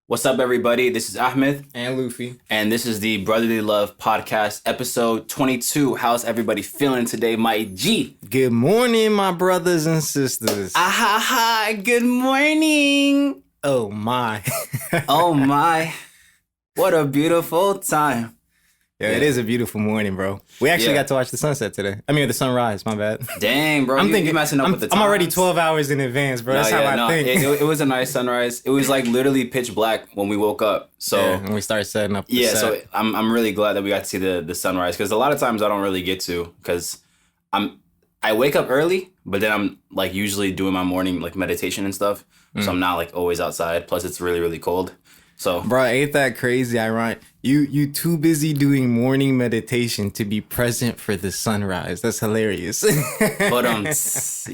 What's up, everybody? This is Ahmed. And Luffy. And this is the Brotherly Love Podcast, episode 22. How's everybody feeling today, my G? Good morning, my brothers and sisters. Ha! Good morning. Oh, my. Oh, my. What a beautiful time. Yeah, it is a beautiful morning, bro. We actually got to watch the sunset today. I mean, the sunrise, my bad. Dang, bro. I'm thinking messing up with the times. I'm already 12 hours in advance, bro. That's how I think. It was a nice sunrise. It was like literally pitch black when we woke up. So and we started setting up the set. So I'm really glad that we got to see the sunrise, because a lot of times I don't really get to, because I wake up early, but then I'm like usually doing my morning like meditation and stuff. So I'm not like always outside. Plus it's really, really cold. So, bro, ain't that crazy? Ironic. You too busy doing morning meditation to be present for the sunrise. That's hilarious. But it's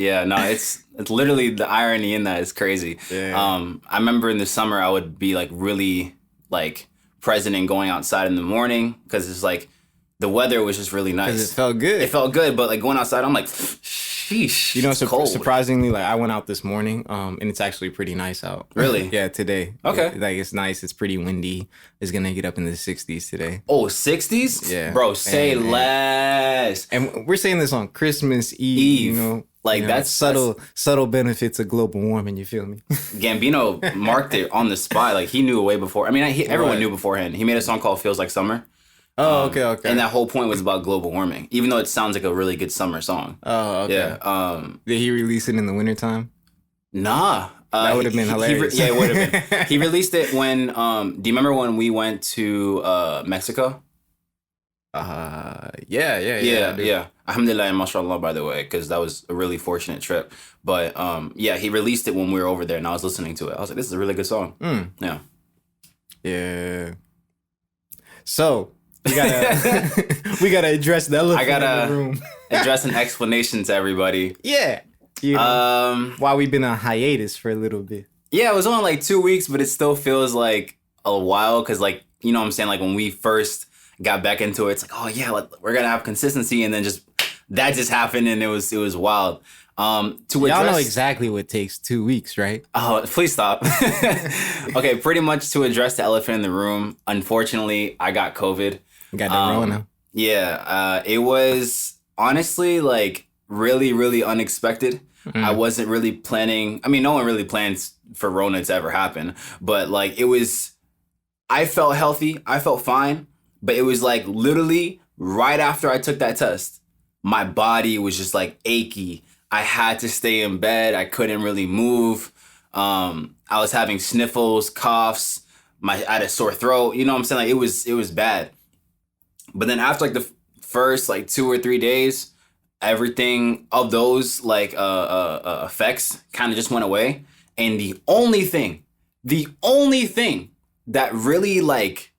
literally the irony in that is crazy. Yeah. I remember in the summer I would be like really like present and going outside in the morning, because it's like the weather was just really nice. Because it felt good. It felt good, but like going outside, I'm like, sheesh. You know, cold. Surprisingly, like I went out this morning, and it's actually pretty nice out. Really? Yeah, today. Okay. It's nice. It's pretty windy. It's gonna get up in the 60s today. Oh, 60s? Yeah. Bro, say less. And we're saying this on Christmas Eve. That's subtle benefits of global warming. You feel me? Gambino marked it on the spot. Like he knew way before. I mean, everyone knew beforehand. He made a song called "Feels Like Summer." Oh, okay. And that whole point was about global warming, even though it sounds like a really good summer song. Oh, okay. Yeah. Did he release it in the wintertime? Nah. That would have been hilarious. Yeah, it would have been. He released it when, do you remember when we went to Mexico? Yeah. Alhamdulillah and mashallah, by the way, because that was a really fortunate trip. But he released it when we were over there, and I was listening to it. I was like, this is a really good song. Yeah. Yeah. So we gotta address the elephant in the room. Address an explanation to everybody. Yeah. Why we've been on hiatus for a little bit. Yeah, it was only like 2 weeks, but it still feels like a while, because like, you know what I'm saying, like when we first got back into it, it's like, oh yeah, we're gonna have consistency, and then that just happened, and it was wild. Y'all know exactly what takes 2 weeks, right? Oh, please stop. Okay, pretty much to address the elephant in the room, unfortunately, I got COVID. You got the Rona. Yeah, it was honestly like really, really unexpected. I wasn't really planning. I mean, no one really plans for Rona to ever happen, but like I felt healthy. I felt fine, but it was like literally right after I took that test, my body was just like achy. I had to stay in bed. I couldn't really move. I was having sniffles, coughs. I had a sore throat. You know what I'm saying? Like it was bad. But then after like the first like 2 or 3 days, everything of those like effects kind of just went away. And the only thing that really like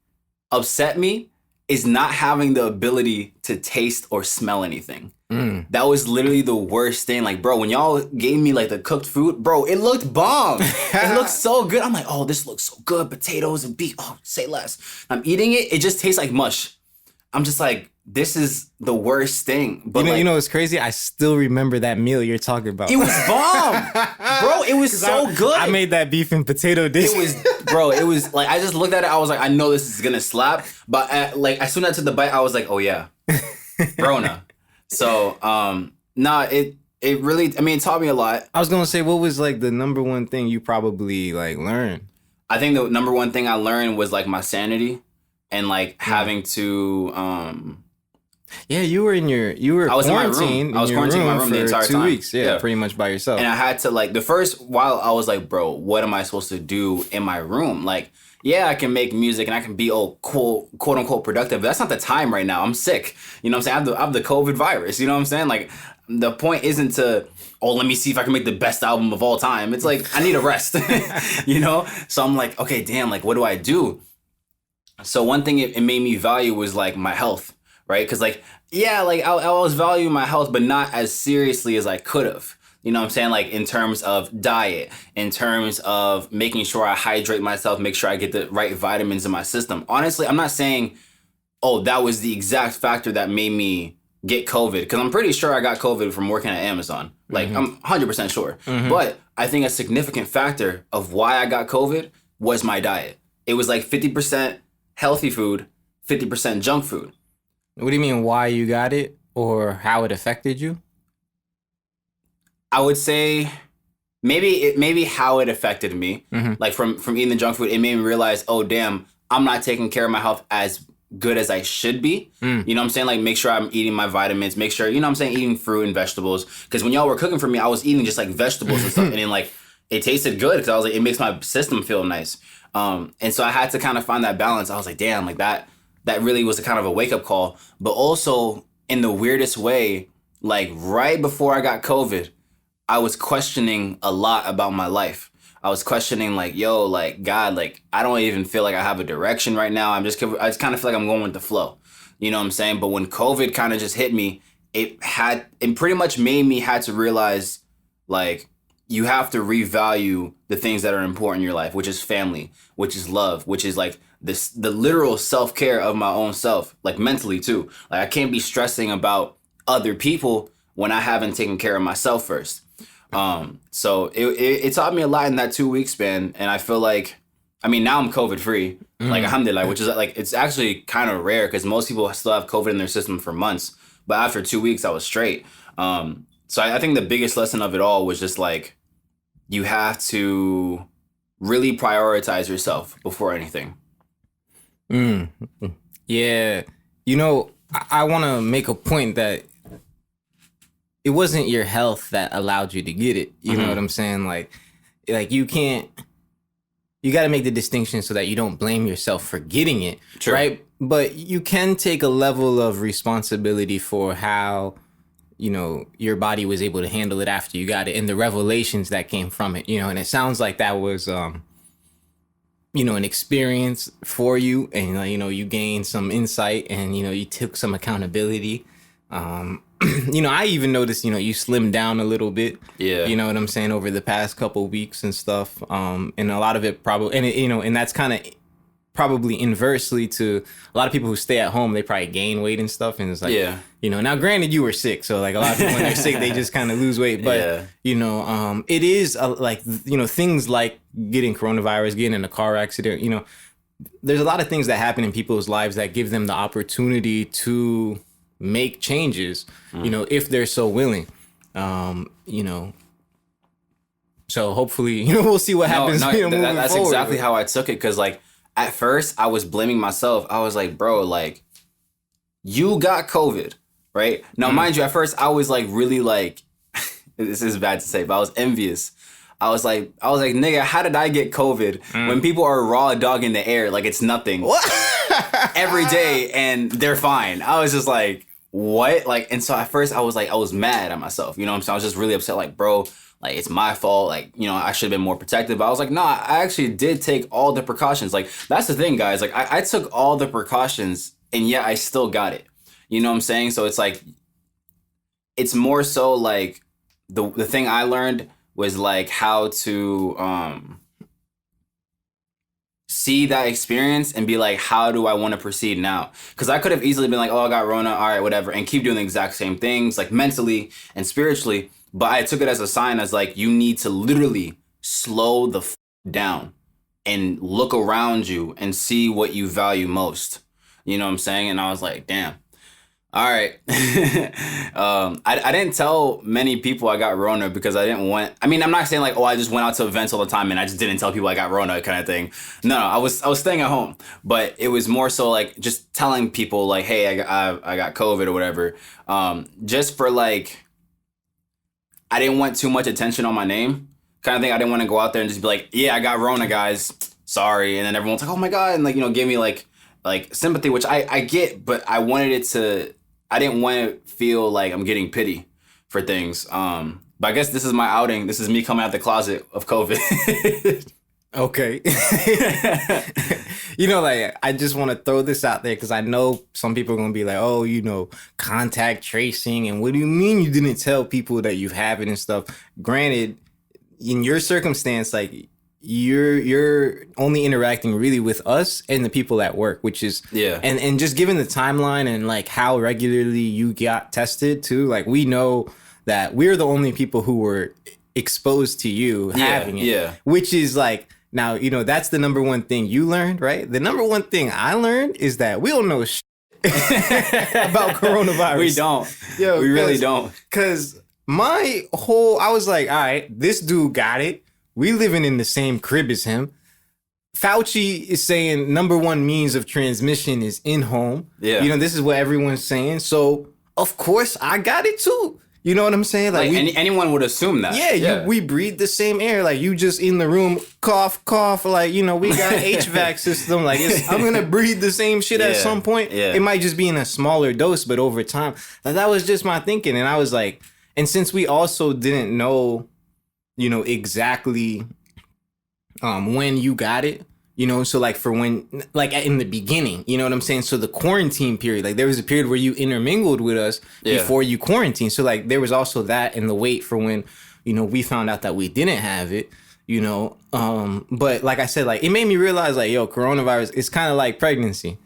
upset me is not having the ability to taste or smell anything. That was literally the worst thing. Like, bro, when y'all gave me like the cooked food, bro, it looked bomb. It looked so good. I'm like, oh, this looks so good. Potatoes and beef. Oh, say less. I'm eating it. It just tastes like mush. I'm just like, this is the worst thing. But you know what's crazy? I still remember that meal you're talking about. It was bomb, bro. It was so good. I made that beef and potato dish. It was like, I just looked at it. I was like, I know this is gonna slap. But like as soon as I took the bite, I was like, oh yeah, Rona. So it really, I mean, it taught me a lot. I was gonna say, what was like the number one thing you probably like learned? I think the number one thing I learned was like my sanity, and like having to yeah, you were I was quarantined. I was quarantined in my room the entire time. 2 weeks, yeah, pretty much by yourself. And I had to like, the first while I was like, bro, what am I supposed to do in my room? Like, yeah, I can make music and I can be quote unquote productive, but that's not the time right now. I'm sick. You know what I'm saying? I have the COVID virus. You know what I'm saying? Like, the point isn't to, let me see if I can make the best album of all time. It's like, I need a rest, you know? So I'm like, okay, damn, like, what do I do? So one thing it made me value was like my health, right? Because like, yeah, like I always value my health, but not as seriously as I could have. You know what I'm saying? Like in terms of diet, in terms of making sure I hydrate myself, make sure I get the right vitamins in my system. Honestly, I'm not saying, that was the exact factor that made me get COVID, because I'm pretty sure I got COVID from working at Amazon. Like, I'm 100% sure. But I think a significant factor of why I got COVID was my diet. it was like 50% healthy food, 50% junk food. What do you mean why you got it or how it affected you? I would say maybe how it affected me. Like from eating the junk food, it made me realize, oh damn, I'm not taking care of my health as good as I should be. You know what I'm saying? Like make sure I'm eating my vitamins, make sure, you know what I'm saying, eating fruit and vegetables. Because when y'all were cooking for me, I was eating just like vegetables and stuff. And then like it tasted good because I was like, it makes my system feel nice. And so I had to kind of find that balance. I was like, damn, like that really was a kind of a wake up call. But also in the weirdest way, like right before I got COVID, I was questioning a lot about my life. I was questioning like, yo, like God, like I don't even feel like I have a direction right now. I just kind of feel like I'm going with the flow. You know what I'm saying? But when COVID kind of just hit me, it pretty much made me had to realize like you have to revalue the things that are important in your life, which is family, which is love, which is like the literal self-care of my own self, like mentally too. Like I can't be stressing about other people when I haven't taken care of myself first. So it taught me a lot in that 2 week span. And I feel like, I mean, now I'm COVID free, like alhamdulillah, which is like, it's actually kind of rare because most people still have COVID in their system for months. But after 2 weeks, I was straight. So I think the biggest lesson of it all was just like, you have to really prioritize yourself before anything. Yeah. You know, I want to make a point that it wasn't your health that allowed you to get it. You know what I'm saying? Like you got to make the distinction so that you don't blame yourself for getting it. True. Right. But you can take a level of responsibility for how, you know, your body was able to handle it after you got it and the revelations that came from it, you know, and it sounds like that was, you know, an experience for you and, you know, you gained some insight and, you know, you took some accountability. You know, I even noticed, you know, you slimmed down a little bit. Yeah. You know what I'm saying? Over the past couple of weeks and stuff. And a lot of it probably, and it, you know, and that's kind of probably inversely to a lot of people who stay at home, they probably gain weight and stuff. And it's like, you know, now granted you were sick. So like a lot of people when they're sick, they just kind of lose weight. But, you know, it is like, you know, things like getting coronavirus, getting in a car accident, you know, there's a lot of things that happen in people's lives that give them the opportunity to make changes, you know, if they're so willing, you know. So hopefully, you know, we'll see what happens. You know, that's forward. Exactly how I took it. Cause like at first I was blaming myself. I was like, bro, like you got COVID, right? Now, mind you, at first I was like really like, this is bad to say, but I was envious. I was like, nigga, how did I get COVID when people are raw dogging the air like it's nothing every day and they're fine? I was just like, what? Like, and so at first I was mad at myself. You know what I'm saying? I was just really upset. Like, bro, like it's my fault. Like, you know, I should have been more protective. But I was like, nah, I actually did take all the precautions. Like, that's the thing, guys. Like, I took all the precautions and yet I still got it. You know what I'm saying? So it's like, it's more so like the thing I learned was like how to see that experience and be like, how do I want to proceed now? Because I could have easily been like, oh, I got Rona, all right, whatever, and keep doing the exact same things, like mentally and spiritually. But I took it as a sign as like, you need to literally slow the down and look around you and see what you value most. You know what I'm saying? And I was like, damn. All right. I didn't tell many people I got Rona because I didn't want, I mean, I'm not saying like, oh, I just went out to events all the time and I just didn't tell people I got Rona kind of thing. No, I was staying at home, but it was more so like just telling people like, hey, I got COVID or whatever. Just for like, I didn't want too much attention on my name kind of thing. I didn't want to go out there and just be like, yeah, I got Rona, guys. Sorry. And then everyone's like, oh my God. And like, you know, give me like sympathy, which I get, but I wanted it to, I didn't want to feel like I'm getting pity for things. But I guess this is my outing. This is me coming out the closet of COVID. Okay. You know, like, I just want to throw this out there because I know some people are going to be like, oh, you know, contact tracing. And what do you mean you didn't tell people that you have it and stuff? Granted, in your circumstance, like, you're only interacting really with us and the people at work, which is and just given the timeline and like how regularly you got tested too, like we know that we're the only people who were exposed to you having it, which is like Now, you know, that's the number one thing you learned, right? The number one thing I learned is that we don't know about coronavirus. We don't. Yo, we really don't. Because I was like, all right, this dude got it. We living in the same crib as him. Fauci is saying number one means of transmission is in home. Yeah. You know, this is what everyone's saying. So, of course, I got it too. You know what I'm saying? Like anyone would assume that. Yeah, we breathe the same air. Like, you just in the room, cough, cough. Like, you know, we got HVAC system. Like, I'm going to breathe the same shit at some point. Yeah. It might just be in a smaller dose, but over time. That was just my thinking. And I was like, and since we also didn't know, you know, exactly when you got it, you know, so like for when, like in the beginning, you know what I'm saying? So the quarantine period, like there was a period where you intermingled with us before you quarantined. So like there was also that and the wait for when, you know, we found out that we didn't have it, you know. But like I said, like it made me realize like, yo, coronavirus, it's kind of like pregnancy.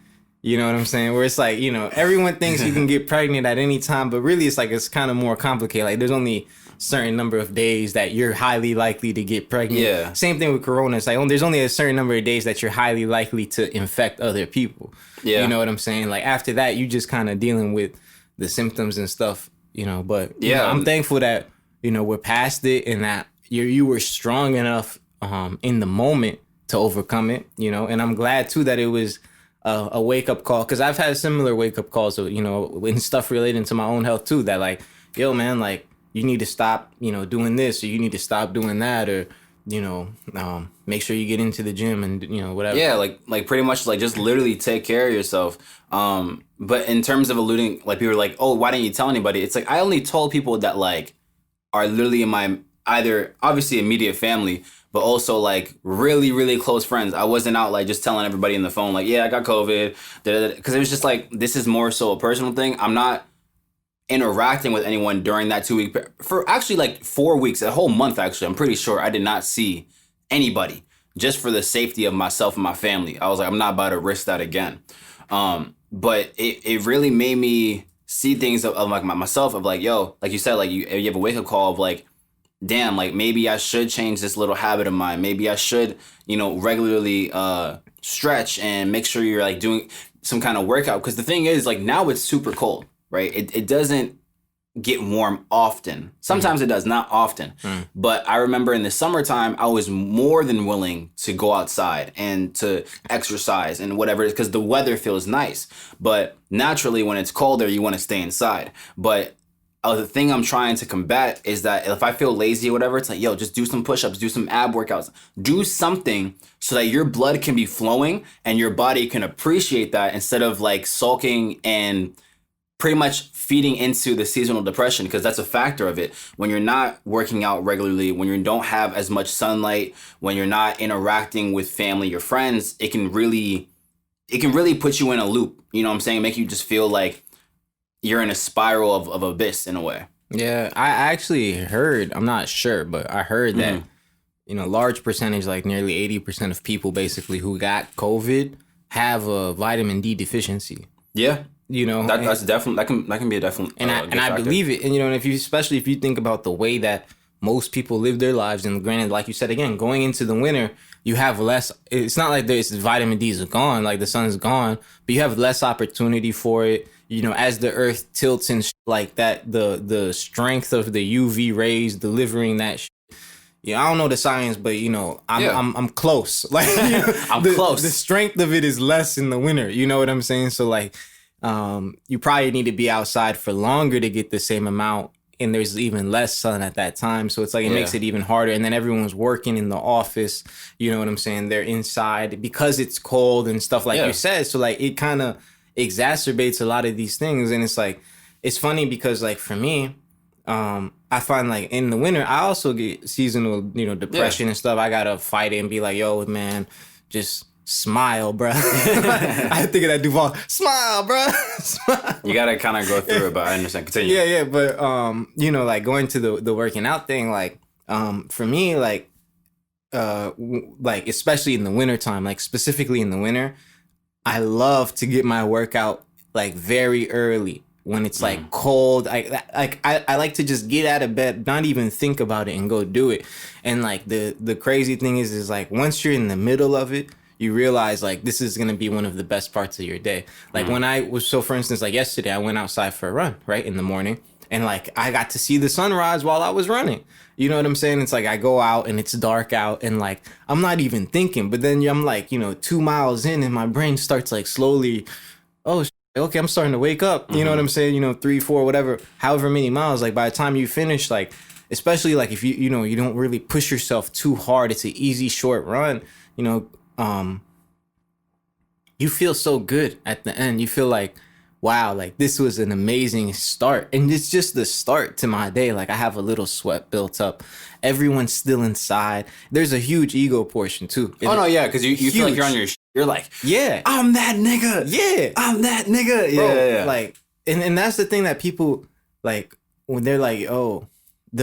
You know what I'm saying? Where it's like, you know, everyone thinks you can get pregnant at any time, but really it's like, it's kind of more complicated. Like there's only certain number of days that you're highly likely to get pregnant. Yeah. Same thing with corona. It's like, there's only a certain number of days that you're highly likely to infect other people. Yeah. You know what I'm saying? Like after that, you just kind of dealing with the symptoms and stuff, you know, but you know, I'm thankful that, you know, we're past it and that you were strong enough in the moment to overcome it, you know, and I'm glad too that it was a wake-up call, because I've had similar wake-up calls, you know, and stuff relating to my own health too, that like, yo man, like you need to stop, you know, doing this, or you need to stop doing that, or, you know, make sure you get into the gym and, you know, whatever. Yeah, like pretty much like just literally take care of yourself. But in terms of alluding, like people are like, oh, why didn't you tell anybody? It's like I only told people that like are literally in my either obviously immediate family, but also like really, really close friends. I wasn't out like just telling everybody in the phone like, yeah, I got COVID, because it was just like, this is more so a personal thing. I'm not interacting with anyone during that 2 week for actually like 4 weeks, a whole month actually. I'm pretty sure I did not see anybody, just for the safety of myself and my family. I was like, I'm not about to risk that again. But it really made me see things of like myself of like, yo, like you said, like you have a wake up call of like, damn, like maybe I should change this little habit of mine. Maybe I should, you know, regularly stretch and make sure you're like doing some kind of workout. Because the thing is, like now it's super cold, right? It doesn't get warm often. Sometimes it does, not often. But I remember in the summertime, I was more than willing to go outside and to exercise and whatever, because the weather feels nice. But naturally, when it's colder, you want to stay inside. But the thing I'm trying to combat is that if I feel lazy or whatever, it's like, yo, just do some push-ups, do some ab workouts, do something so that your blood can be flowing and your body can appreciate that, instead of like sulking and pretty much feeding into the seasonal depression, because that's a factor of it. When you're not working out regularly, when you don't have as much sunlight, when you're not interacting with family, your friends, it can really put you in a loop. You know what I'm saying? Make you just feel like you're in a spiral of abyss in a way. Yeah, I actually heard, I'm not sure, but I heard that, you know, large percentage, like nearly 80% of people basically who got COVID have a vitamin D deficiency. Yeah. You know, that's definitely, that can be a definite and I believe it. And, you know, and especially if you think about the way that most people live their lives, and granted, like you said, again, going into the winter, you have less, it's not like there's vitamin D is gone, like the sun is gone, but you have less opportunity for it. You know, as the earth tilts and like that, the strength of the UV rays delivering that yeah, I don't know the science, but you know, I'm close. Like, you know, I'm close. The strength of it is less in the winter. You know what I'm saying? So like, you probably need to be outside for longer to get the same amount, and there's even less sun at that time. So it's like it makes it even harder. And then everyone's working in the office. You know what I'm saying? They're inside because it's cold and stuff like you said. So like it kind of exacerbates a lot of these things. And it's like, it's funny because like for me, I find like in the winter, I also get seasonal, you know, depression and stuff. I gotta fight it and be like, yo, man, just smile, bro. I think of that Duval. Smile, bro. Smile. You gotta kind of go through it, but I understand. Continue. Yeah, but you know, like going to the working out thing, like for me, like especially in the winter time, like specifically in the winter, I love to get my workout like very early. when it's like cold. I like to just get out of bed, not even think about it, and go do it. And like the crazy thing is like once you're in the middle of it, you realize like this is gonna be one of the best parts of your day. Like when I was, so for instance, like yesterday I went outside for a run, right, in the morning, and like I got to see the sunrise while I was running. You know what I'm saying? It's like I go out and it's dark out and like I'm not even thinking, but then I'm like, you know, 2 miles in and my brain starts like slowly, oh, okay, I'm starting to wake up. You know what I'm saying? You know, 3, 4, whatever, however many miles. Like by the time you finish, like, especially like if you know, you don't really push yourself too hard, it's an easy short run, you know, you feel so good at the end. You feel like, wow, like this was an amazing start. And it's just the start to my day. Like I have a little sweat built up. Everyone's still inside. There's a huge ego portion too. Oh no, yeah, because you feel like you're on your you're like, yeah, I'm that nigga. Yeah. I'm that nigga. Bro, Yeah. Like, and that's the thing that people like when they're like, oh,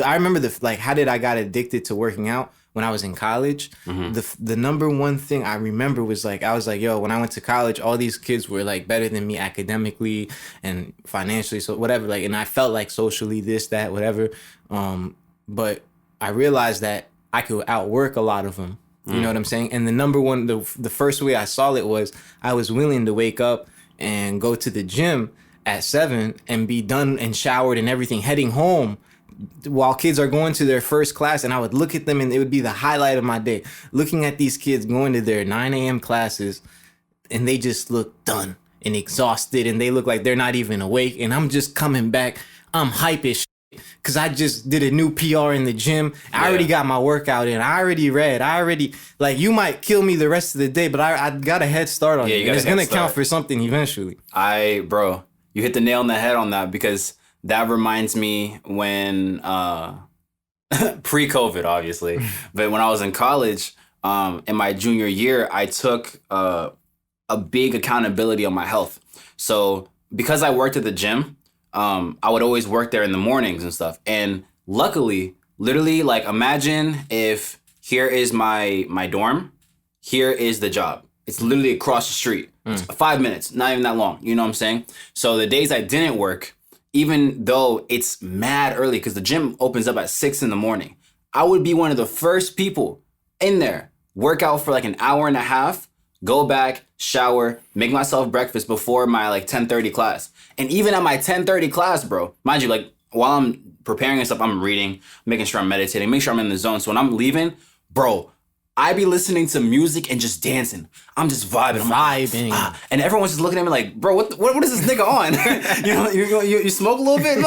I remember like how did I got addicted to working out when I was in college. The number one thing I remember was like, I was like, yo, when I went to college, all these kids were like better than me academically and financially, so whatever, like, and I felt like socially this, that, whatever. But I realized that I could outwork a lot of them. You know what I'm saying? And the number one, the first way I saw it was I was willing to wake up and go to the gym at 7 and be done and showered and everything, heading home while kids are going to their first class, and I would look at them and it would be the highlight of my day, looking at these kids going to their 9 a.m. classes and they just look done and exhausted and they look like they're not even awake, and I'm just coming back, I'm hype as shit because I just did a new PR in the gym. I already got my workout in, I already read, like, you might kill me the rest of the day, but I got a head start on you, and it's gonna count for something eventually. Bro, you hit the nail on the head on that, because that reminds me when pre-COVID, obviously, but when I was in college, in my junior year, I took a big accountability on my health. So because I worked at the gym, I would always work there in the mornings and stuff. And luckily, literally, like, imagine if here is my dorm, here is the job. It's literally across the street. It's 5 minutes, not even that long. You know what I'm saying? So the days I didn't work, even though it's mad early because the gym opens up at 6 a.m, I would be one of the first people in there, work out for like an hour and a half, go back, shower, make myself breakfast before my like 10:30 class. And even at my 10:30 class, bro, mind you, like while I'm preparing and stuff, I'm reading, making sure I'm meditating, make sure I'm in the zone. So when I'm leaving, bro, I be listening to music and just dancing. I'm just vibing. And everyone's just looking at me like, bro, what is this nigga on? you smoke a little bit?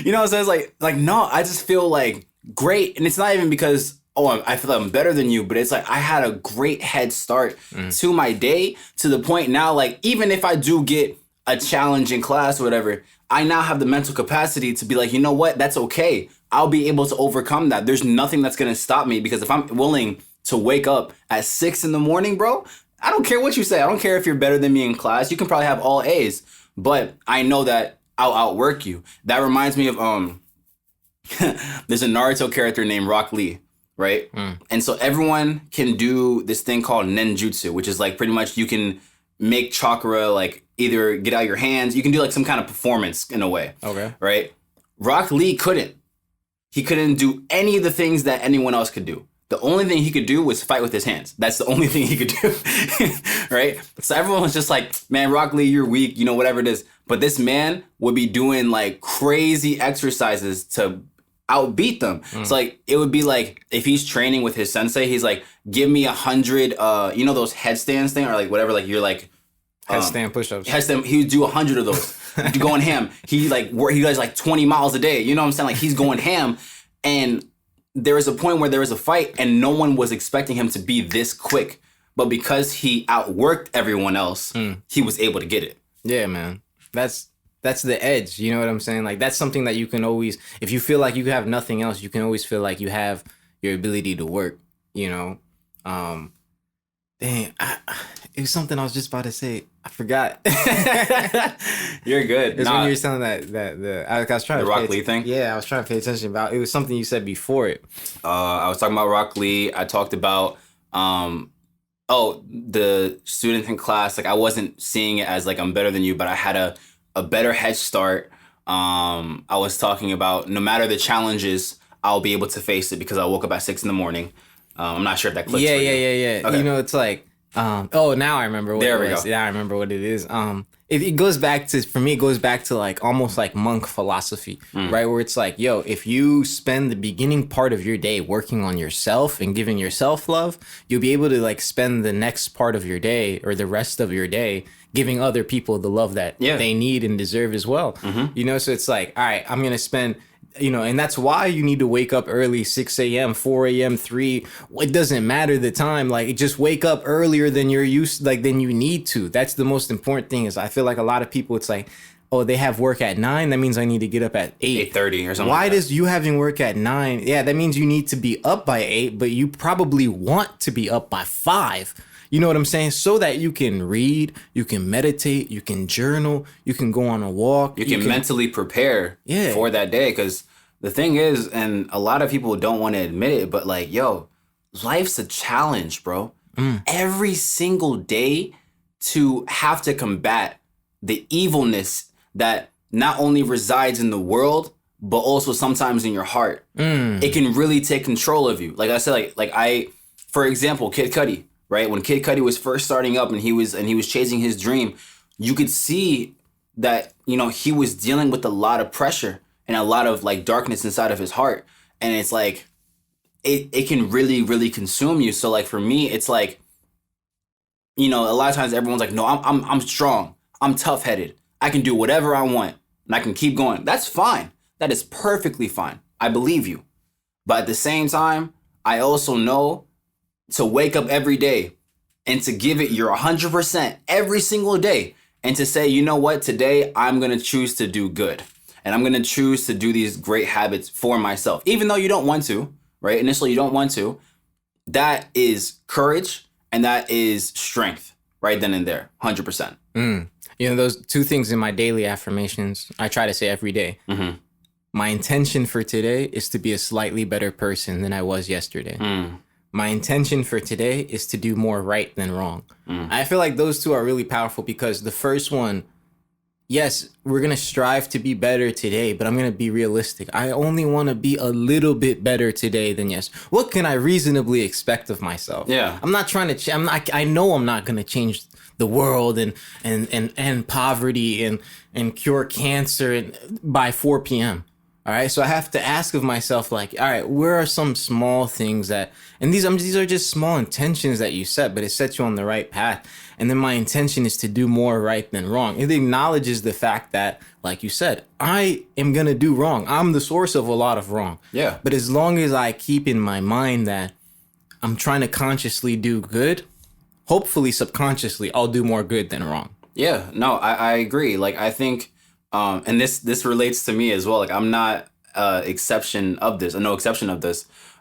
You know what I'm saying? It's like, no, I just feel like great. And it's not even because, I feel like I'm better than you, but it's like I had a great head start to my day, to the point now, like, even if I do get a challenge in class or whatever, I now have the mental capacity to be like, you know what? That's okay. I'll be able to overcome that. There's nothing that's going to stop me, because if I'm willing to wake up at 6 a.m, bro, I don't care what you say. I don't care if you're better than me in class. You can probably have all A's, but I know that I'll outwork you. That reminds me of there's a Naruto character named Rock Lee, right? And so everyone can do this thing called ninjutsu, which is like pretty much you can make chakra like either get out your hands. You can do like some kind of performance in a way. Okay. Right? Rock Lee couldn't. He couldn't do any of the things that anyone else could do. The only thing he could do was fight with his hands. That's the only thing he could do, right? So everyone was just like, man, Rock Lee, you're weak, you know, whatever it is. But this man would be doing like crazy exercises to outbeat them. So like, it would be like, if he's training with his sensei, he's like, give me 100, you know, those headstands thing, or like whatever, like you're like, headstand push-ups. Headstand, he would do 100 of those. Going ham. He does like 20 miles a day. You know what I'm saying? Like he's going ham. And there was a point where there was a fight and no one was expecting him to be this quick. But because he outworked everyone else, he was able to get it. Yeah, man. That's the edge. You know what I'm saying? Like that's something that you can always, if you feel like you have nothing else, you can always feel like you have your ability to work, you know? Dang, it was something I was just about to say. I forgot. You're good. It's when you were telling that I was trying the to Rock Lee thing. Yeah, I was trying to pay attention about. It was something you said before it. I was talking about Rock Lee. I talked about the students in class. Like I wasn't seeing it as like I'm better than you, but I had a better head start. I was talking about no matter the challenges, I'll be able to face it because I woke up at 6 a.m. I'm not sure if that clicks Yeah, for you. yeah. Okay. You know, it's like, oh, now I remember what There it we was. go. Yeah, I remember what it is. It goes back to, for me, it goes back to like almost like monk philosophy, right? Where it's like, yo, if you spend the beginning part of your day working on yourself and giving yourself love, you'll be able to like spend the next part of your day or the rest of your day giving other people the love that Yeah. they need and deserve as well. You know, so it's like, all right, I'm going to spend, you know, and that's why you need to wake up early, 6 a.m., 4 a.m., 3. It doesn't matter the time. Like, just wake up earlier than you're used, like, than you need to. That's the most important thing is I feel like a lot of people, it's like, oh, they have work at 9. That means I need to get up at 8. 8:30 or something. Why like that. does you having work at 9? Yeah, that means you need to be up by 8, but you probably want to be up by 5. You know what I'm saying? So that you can read, you can meditate, you can journal, you can go on a walk. You can mentally prepare Yeah. for that day? Because the thing is, and a lot of people don't want to admit it, but like, yo, life's a challenge, bro. Every single day to have to combat the evilness that not only resides in the world, but also sometimes in your heart. It can really take control of you. Like I said, for example, Kid Cudi, right? When Kid Cudi was first starting up and he was chasing his dream, you could see that, you know, he was dealing with a lot of pressure and a lot of like darkness inside of his heart. And it's like, it can really, really consume you. So like for me, it's like, you know, a lot of times everyone's like, no, I'm strong. I'm tough headed. I can do whatever I want and I can keep going. That's fine. That is perfectly fine. I believe you. But at the same time, I also know to wake up every day and to give it your 100% every single day and to say, you know what, today I'm going to choose to do good and I'm going to choose to do these great habits for myself, even though you don't want to, right? Initially, you don't want to. That is courage and that is strength right then and there, 100%. You know, those two things in my daily affirmations, I try to say every day. My intention for today is to be a slightly better person than I was yesterday. My intention for today is to do more right than wrong. I feel like those two are really powerful because the first one, yes, we're going to strive to be better today, but I'm going to be realistic. I only want to be a little bit better today than yes. What can I reasonably expect of myself? Yeah. I'm not trying to, I know I'm not going to change the world and poverty and cure cancer by 4 p.m. All right. So I have to ask of myself, like, all right, where are some small things that, and these are just small intentions that you set, but it sets you on the right path. And then my intention is to do more right than wrong. It acknowledges the fact that, like you said, I am going to do wrong. I'm the source of a lot of wrong. Yeah. But as long as I keep in my mind that I'm trying to consciously do good, hopefully subconsciously, I'll do more good than wrong. Yeah, no, I agree. Like, I think, and this relates to me as well. Like, I'm not no exception of this.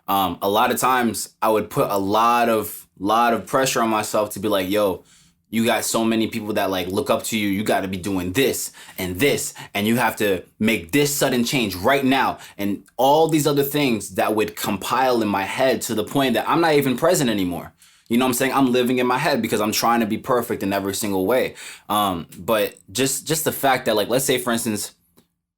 A lot of times I would put a lot of pressure on myself to be like, yo, you got so many people that like look up to you. You got to be doing this, and you have to make this sudden change right now. And all these other things that would compile in my head to the point that I'm not even present anymore. You know what I'm saying? I'm living in my head because I'm trying to be perfect in every single way. But just the fact that, like, let's say, for instance,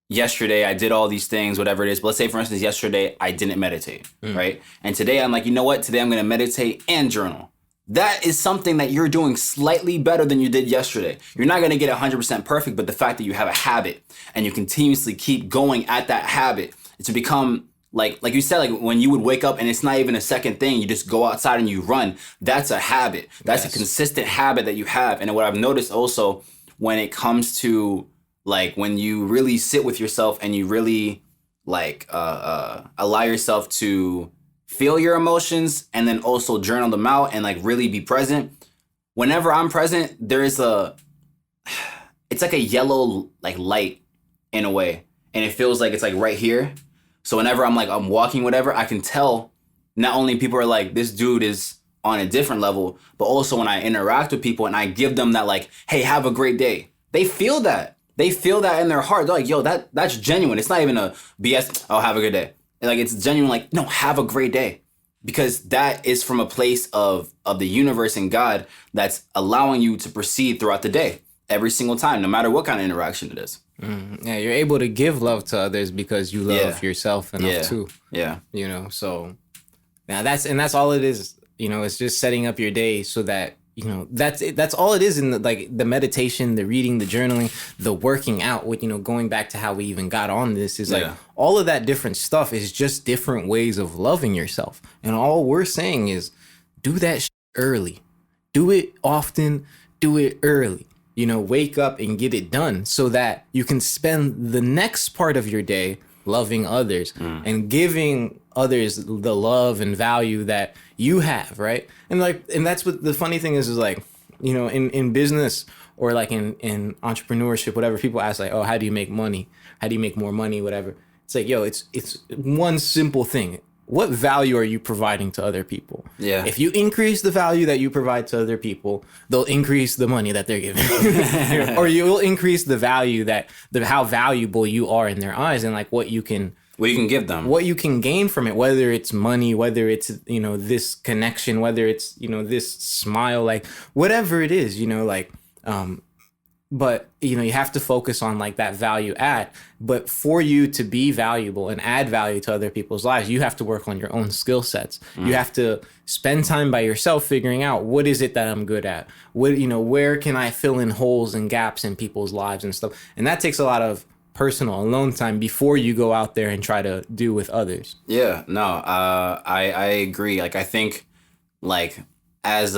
yesterday I did all these things, whatever it is. But let's say, for instance, yesterday I didn't meditate, right? And today I'm like, you know what? Today I'm going to meditate and journal. That is something that you're doing slightly better than you did yesterday. You're not going to get 100% perfect, but the fact that you have a habit and you continuously keep going at that habit, it's to become like you said, like when you would wake up and it's not even a second thing, you just go outside and you run. That's a habit. That's a consistent habit that you have. And what I've noticed also when it comes to like when you really sit with yourself and you really like allow yourself to feel your emotions and then also journal them out and like really be present. Whenever I'm present, it's like a yellow like light in a way. And it feels like it's like right here. So whenever I'm walking, whatever, I can tell not only people are like, this dude is on a different level, but also when I interact with people and I give them that like, hey, have a great day. They feel that. They feel that in their heart. They're like, yo, that's genuine. It's not even a BS, oh, have a good day. Like, it's genuine, like, no, have a great day. Because that is from a place of the universe and God that's allowing you to proceed throughout the day. every single time, no matter what kind of interaction it is. Yeah, you're able to give love to others because you love yourself enough too. Yeah. You know, so now that's all it is. You know, it's just setting up your day so that, you know, that's it. That's all it is in the meditation, the reading, the journaling, the working out. With, you know, going back to how we even got on this is like all of that different stuff is just different ways of loving yourself. And all we're saying is do that early, do it often, do it early. You know, wake up and get it done so that you can spend the next part of your day loving others and giving others the love and value that you have, right? And that's what the funny thing is like, you know, in business or like in entrepreneurship, whatever, people ask like, oh, how do you make money? How do you make more money? Whatever. It's like, yo, it's one simple thing. What value are you providing to other people? Yeah. If you increase the value that you provide to other people, they'll increase the money that they're giving, or you'll increase the value how valuable you are in their eyes, and like what you can give them, what you can gain from it, whether it's money, whether it's, you know, this connection, whether it's, you know, this smile, like whatever it is, you know, like, but, you know, you have to focus on like that value add. But for you to be valuable and add value to other people's lives, you have to work on your own skill sets. You have to spend time by yourself figuring out what is it that I'm good at? What, you know, where can I fill in holes and gaps in people's lives and stuff? And that takes a lot of personal alone time before you go out there and try to do with others. Yeah, no, I agree. Like, I think like I was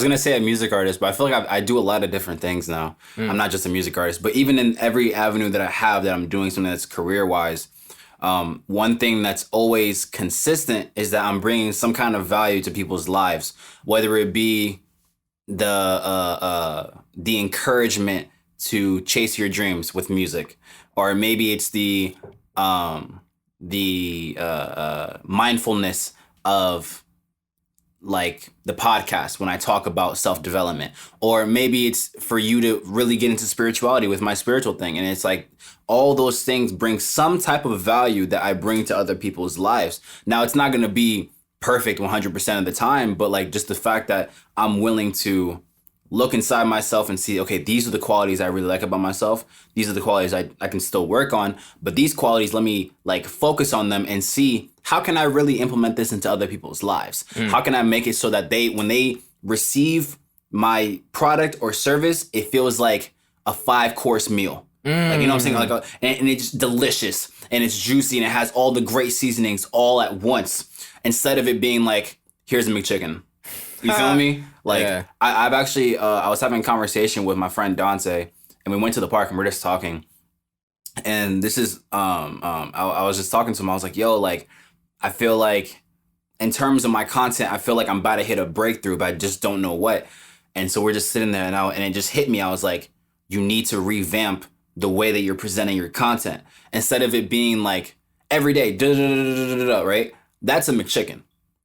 going to say a music artist, but I feel like I do a lot of different things now. I'm not just a music artist, but even in every avenue that I have that I'm doing something that's career-wise, one thing that's always consistent is that I'm bringing some kind of value to people's lives, whether it be the encouragement to chase your dreams with music, or maybe it's the mindfulness of like the podcast when I talk about self-development, or maybe it's for you to really get into spirituality with my spiritual thing. And it's like all those things bring some type of value that I bring to other people's lives. Now, it's not going to be perfect 100% of the time, but like just the fact that I'm willing to look inside myself and see, okay, these are the qualities I really like about myself. These are the qualities I can still work on, but these qualities, let me like focus on them and see how can I really implement this into other people's lives? How can I make it so that when they receive my product or service, it feels like a 5-course meal. Like, you know what I'm saying? Like, and it's delicious and it's juicy and it has all the great seasonings all at once, instead of it being like, here's a McChicken. You feel me? Like, I've actually, I was having a conversation with my friend Dante, and we went to the park and we're just talking. And this is, I was just talking to him. I was like, yo, like, I feel like in terms of my content, I feel like I'm about to hit a breakthrough, but I just don't know what. And so we're just sitting there and it just hit me. I was like, you need to revamp the way that you're presenting your content. Instead of it being like every day, right? That's a McChicken.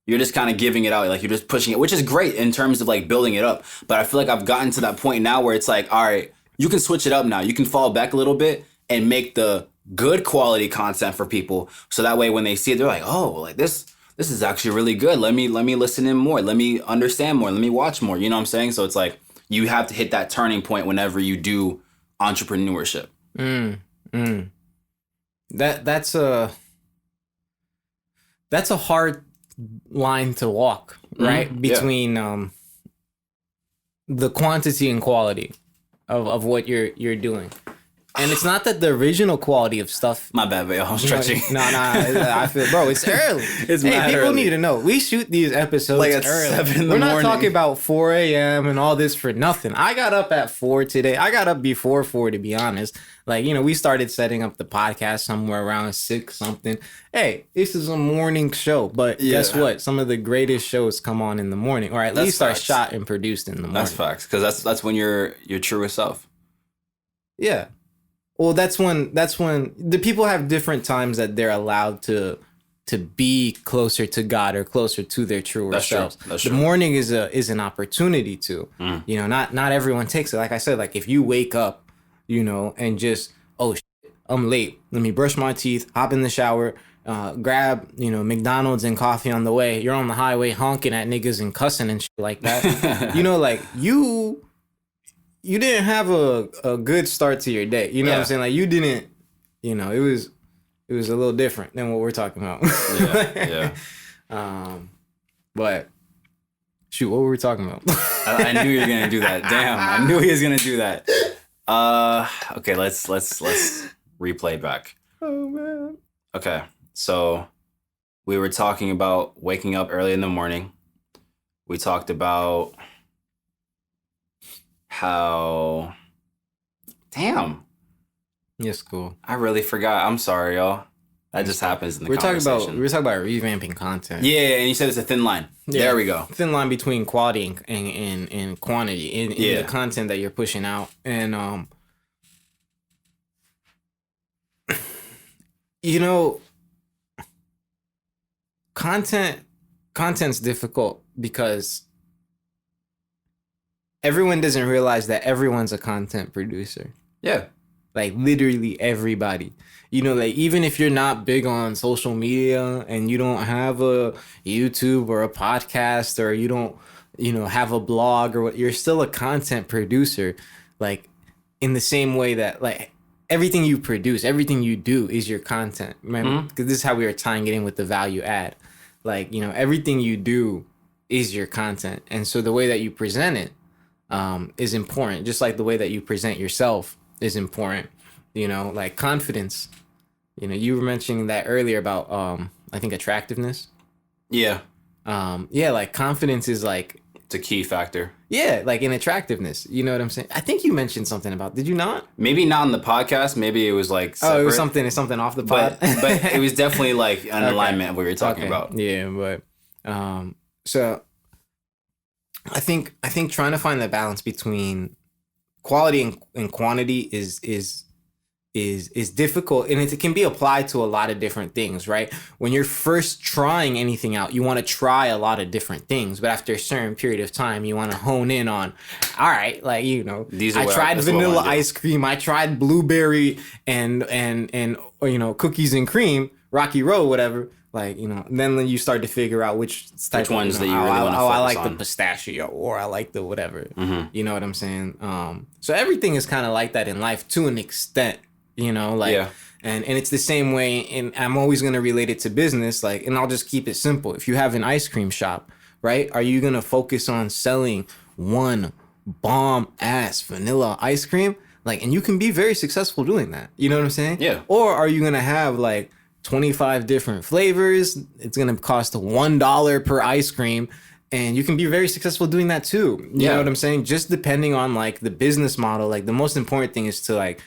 You're just kind of giving it out, like you're just pushing it, which is great in terms of like building it up. But I feel like I've gotten to that point now where it's like, all right, you can switch it up now. You can fall back a little bit and make the good quality content for people. So that way when they see it, they're like, oh, like this is actually really good. Let me listen in more. Let me understand more. Let me watch more. You know what I'm saying? So it's like you have to hit that turning point whenever you do entrepreneurship. That's a hard line to walk, right? Between the quantity and quality of what you're doing. And it's not that the original quality of stuff. My bad, babe. I'm stretching. No, I feel, bro, it's early. It's people early. Need to know. We shoot these episodes like at early. 7 in the morning. We're not talking about 4 a.m. and all this for nothing. I got up at 4 today. I got up before 4, to be honest. Like, you know, we started setting up the podcast somewhere around 6 something. Hey, this is a morning show, but guess what? Some of the greatest shows come on in the morning, or at least are shot and produced in the morning. That's facts, because that's when you're your truest self. Yeah. Well, that's when the people have different times that they're allowed to be closer to God or closer to their truer selves. That's true. The morning is an opportunity to, you know, not everyone takes it. Like I said, like if you wake up, you know, and just, oh, shit, I'm late. Let me brush my teeth, hop in the shower, grab, you know, McDonald's and coffee on the way. You're on the highway honking at niggas and cussing and shit like that. You know, like you didn't have a good start to your day. You know what I'm saying? Like you didn't, it was a little different than what we're talking about. Yeah. But shoot, what were we talking about? I knew you were gonna do that. Damn, I knew he was gonna do that. Okay, let's replay back. Oh man. Okay, so we were talking about waking up early in the morning. We talked about how... Damn. Yes, cool. I really forgot. I'm sorry, y'all. That just happens in the conversation. We were talking about revamping content. Yeah, and you said it's a thin line. Yeah. There we go. Thin line between quality and quantity in the content that you're pushing out. And content's difficult because everyone doesn't realize that everyone's a content producer. Yeah. Like literally everybody. Like even if you're not big on social media and you don't have a YouTube or a podcast or you don't, have a blog or what, you're still a content producer. Like in the same way that like everything you produce, everything you do is your content. Remember? Because this is how we are tying it in with the value add. Like, everything you do is your content. And so the way that you present it is important. Just like the way that you present yourself is important. Like confidence. You were mentioning that earlier about I think attractiveness. Yeah. Like confidence is like it's a key factor. Yeah, like in attractiveness. You know what I'm saying? I think you mentioned something about. Did you not? Maybe not on the podcast. Maybe it was like separate. Oh, it was something off the pod. But it was definitely like an alignment of what we were talking about. Yeah, but so I think trying to find the balance between quality and quantity is difficult, and it can be applied to a lot of different things, right? When you're first trying anything out, you want to try a lot of different things, but after a certain period of time, you want to hone in on, all right, like I tried vanilla ice cream, I tried blueberry and cookies and cream, Rocky Road, whatever. Like, then you start to figure out which ones that you really want to focus on. I like the pistachio, or I like the whatever. Mm-hmm. You know what I'm saying? So everything is kind of like that in life to an extent, and it's the same way. And I'm always going to relate it to business, and I'll just keep it simple. If you have an ice cream shop, right? Are you going to focus on selling one bomb ass vanilla ice cream? And you can be very successful doing that. You know what I'm saying? Yeah. Or are you going to have 25 different flavors? It's going to cost $1 per ice cream. And you can be very successful doing that too. You know what I'm saying? Just depending on the business model, the most important thing is to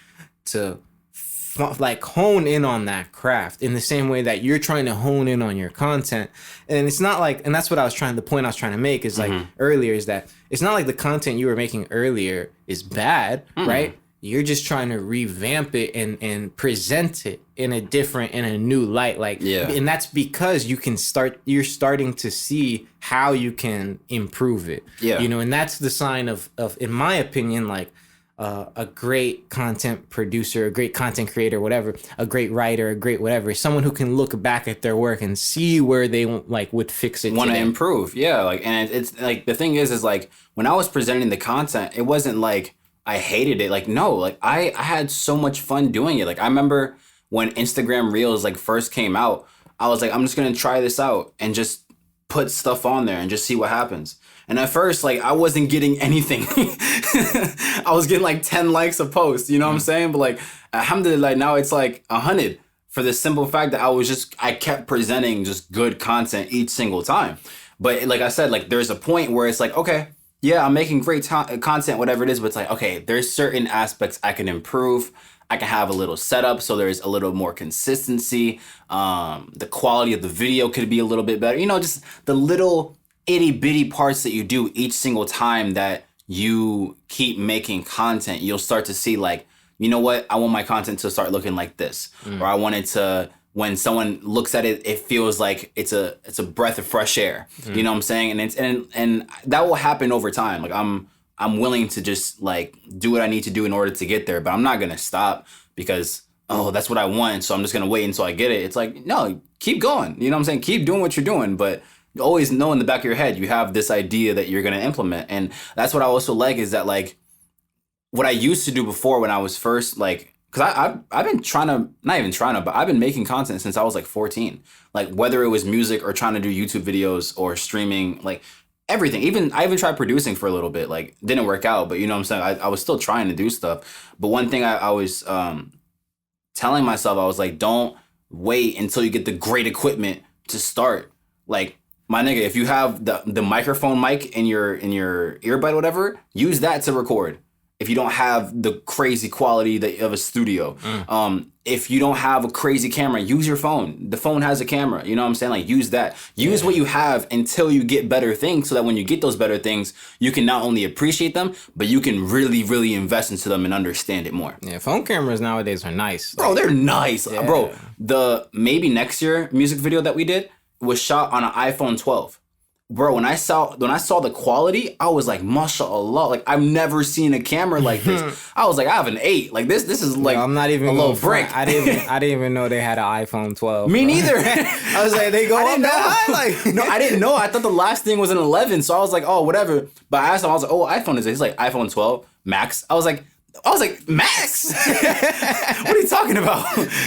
hone in on that craft in the same way that you're trying to hone in on your content. And it's not and that's what the point I was trying to make is earlier is that it's not like the content you were making earlier is bad, right? You're just trying to revamp it and present it in a new light. And that's because you're starting to see how you can improve it. Yeah. And that's the sign of in my opinion, a great content producer, a great content creator, whatever, a great writer, a great whatever, someone who can look back at their work and see where they would fix it. Want to improve. Yeah. And it's the thing is when I was presenting the content, it wasn't I hated it. No, I had so much fun doing it. I remember when Instagram Reels first came out, I was I'm just going to try this out and just put stuff on there and just see what happens. And at first, I wasn't getting anything. I was getting 10 likes a post, you know what I'm saying? But alhamdulillah, now it's 100 for the simple fact that I kept presenting just good content each single time. But like I said, there's a point where it's okay, yeah, I'm making great content, whatever it is, but it's okay, there's certain aspects I can improve. I can have a little setup so there's a little more consistency. The quality of the video could be a little bit better. Just the little itty bitty parts that you do each single time that you keep making content. You'll start to see you know what? I want my content to start looking like this. Or I want it to, when someone looks at it, it feels like it's a breath of fresh air. You know what I'm saying? And that will happen over time. I'm willing to just do what I need to do in order to get there, but I'm not gonna stop because that's what I want, so I'm just gonna wait until I get it. It's no, keep going. You know what I'm saying? Keep doing what you're doing, but always know in the back of your head you have this idea that you're gonna implement. And that's what I also like is that what I used to do before when I was first like, because I've been trying to, not even trying to, but I've been making content since I was like 14. Like whether it was music or trying to do YouTube videos or streaming, like everything. I even tried producing for a little bit. Like didn't work out, but you know what I'm saying? I was still trying to do stuff. But one thing I was telling myself, I was like, don't wait until you get the great equipment to start. Like, my nigga, if you have the microphone mic in your earbud or whatever, use that to record. If you don't have the crazy quality of a studio, if you don't have a crazy camera, use your phone. The phone has a camera. You know what I'm saying? Like, use that. Use what you have until you get better things, so that when you get those better things, you can not only appreciate them, but you can really, really invest into them and understand it more. Yeah, phone cameras nowadays are nice. Bro, they're nice. Yeah. Bro, the maybe next year music video that we did was shot on an iPhone 12. Bro, when I saw the quality, I was like, mashallah. Like, I've never seen a camera like this. I was like, I have an 8. Like, this is like, I'm not even a little brick. I didn't even know they had an iPhone 12. Me bro. neither. I was like, they go up that high? Like, no, I didn't know. I thought the last thing was an 11. So I was like, oh, whatever. But I asked him, I was like, oh, what iPhone is it? He's like, iPhone 12 Max. I was like, Max? What are you talking about?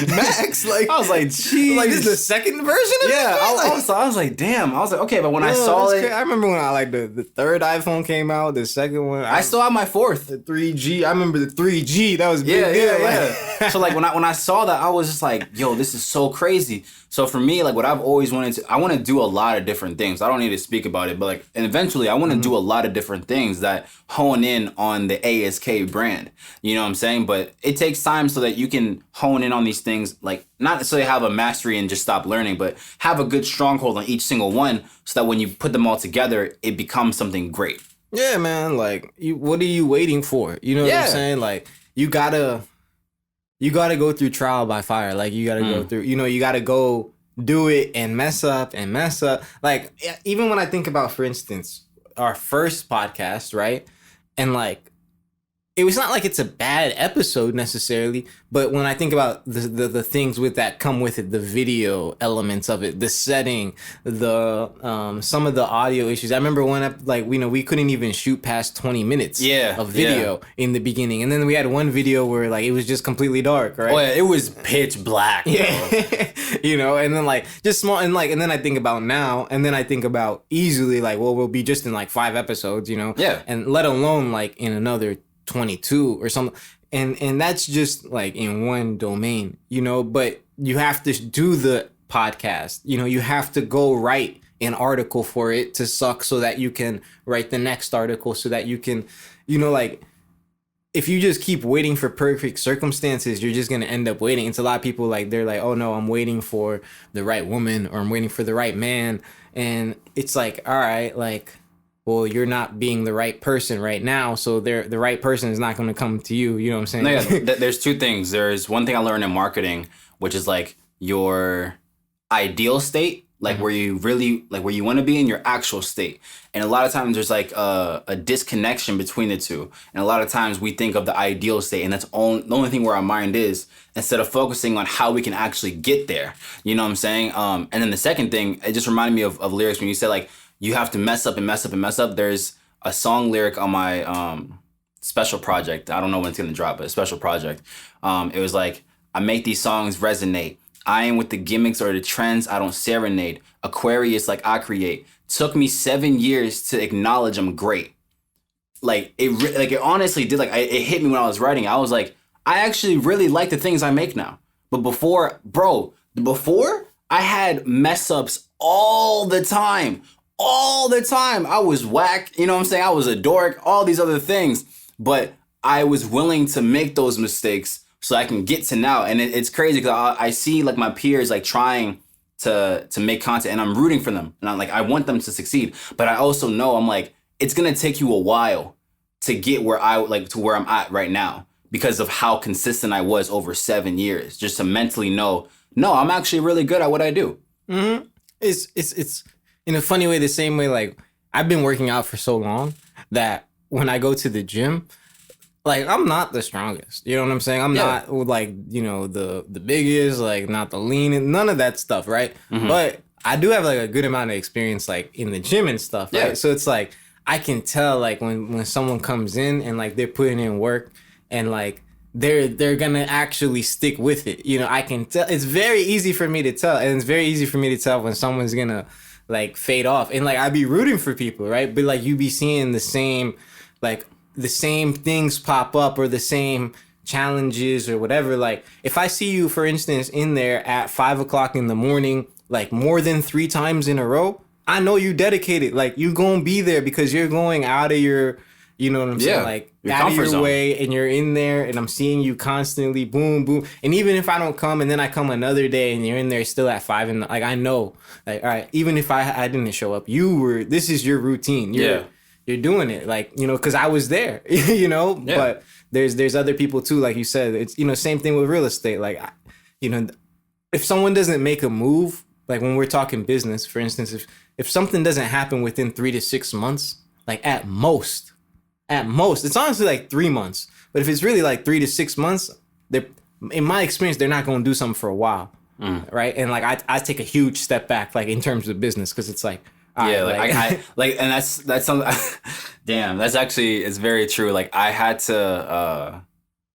Max? Like, I was like, geez. Like, this is the second version of yeah, I was like, damn. I was like, okay, but when I saw it. I remember when the third iPhone came out, the second one. I still have my fourth. The 3G. I remember the 3G. That was big deal. Yeah. So, like, when I saw that, I was just like, yo, this is so crazy. So, for me, like, what I've always wanted to, I want to do a lot of different things. I don't need to speak about it, but, like, and eventually, I want to do a lot of different things that hone in on the ASK brand. You know what I'm saying? But it takes time so that you can hone in on these things, like not necessarily have a mastery and just stop learning, but have a good stronghold on each single one so that when you put them all together, it becomes something great. Yeah, man. Like, what are you waiting for? You know what I'm saying? Like, you gotta go through trial by fire. Like, you gotta go through, you gotta go do it and mess up. Like, even when I think about, for instance, our first podcast, right? And like, it was not like it's a bad episode necessarily, but when I think about the things with that come with it, the video elements of it, the setting, the some of the audio issues. I remember we couldn't even shoot past 20 minutes of video in the beginning, and then we had one video where like it was just completely dark, right? Oh yeah, it was pitch black. Yeah, and then like just small and then I think about now, and then I think about easily like, well, we'll be just in like 5 episodes, and let alone like in another 22 or something, and that's just like in one domain, but you have to do the podcast, you have to go write an article for it to suck so that you can write the next article so that you can, like, if you just keep waiting for perfect circumstances, you're just going to end up waiting. It's a lot of people like, they're like, oh no, I'm waiting for the right woman or I'm waiting for the right man, and it's like, all right, like, well, you're not being the right person right now, so the right person is not going to come to you. You know what I'm saying? No, yeah, there's 2 things. There's one thing I learned in marketing, which is like your ideal state, like where you really, like where you want to be in your actual state. And a lot of times there's like a disconnection between the two. And a lot of times we think of the ideal state, and that's the only thing where our mind is, instead of focusing on how we can actually get there. You know what I'm saying? And then the second thing, it just reminded me of lyrics when you said like, you have to mess up and mess up and mess up. There's a song lyric on my special project. I don't know when it's going to drop, but a special project. It was like, I make these songs resonate. I ain't with the gimmicks or the trends. I don't serenade. Aquarius like I create. Took me 7 years to acknowledge I'm great. Like, it honestly did. Like, it hit me when I was writing. I was like, I actually really like the things I make now. But before I had mess ups all the time. I was whack, you know what I'm saying? I was a dork, all these other things. But I was willing to make those mistakes so I can get to now. And it's crazy because I see like my peers like trying to make content, and I'm rooting for them. And I'm like, I want them to succeed. But I also know I'm like, it's going to take you a while to get where I'm at right now because of how consistent I was over 7 years, just to mentally know, no, I'm actually really good at what I do. Mm-hmm. It's in a funny way, the same way, like, I've been working out for so long that when I go to the gym, like, I'm not the strongest. You know what I'm saying? I'm not, like, the biggest, like, not the leanest, none of that stuff, right? Mm-hmm. But I do have, like, a good amount of experience, like, in the gym and stuff, right? So it's like, I can tell like when someone comes in and like they're putting in work and like they're gonna actually stick with it. You know, I can tell. It's very easy for me to tell, and it's very easy for me to tell when someone's gonna like fade off. And like I be rooting for people, right? But like you be seeing the same things pop up or the same challenges or whatever. Like if I see you, for instance, in there at 5 o'clock in the morning, like more than 3 times in a row, I know you dedicated. Like you gonna be there because you're going out of your, you know what I'm saying? Like out of your zone. way, and you're in there, and I'm seeing you constantly, boom, boom. And even if I don't come, and then I come another day, and you're in there still at 5, and like I know, like all right, even if I didn't show up, this is your routine. You're doing it, like, you know, because I was there, you know. Yeah. But there's other people too, like you said. It's, you know, same thing with real estate. Like, you know, if someone doesn't make a move, like when we're talking business, for instance, if something doesn't happen within 3 to 6 months, like at most, it's honestly like 3 months. But if it's really like 3 to 6 months, in my experience, they're not going to do something for a while, right? And like I take a huge step back, like in terms of business, because it's like, yeah, right, I like, and that's something. Damn, that's actually, it's very true. Like I had to,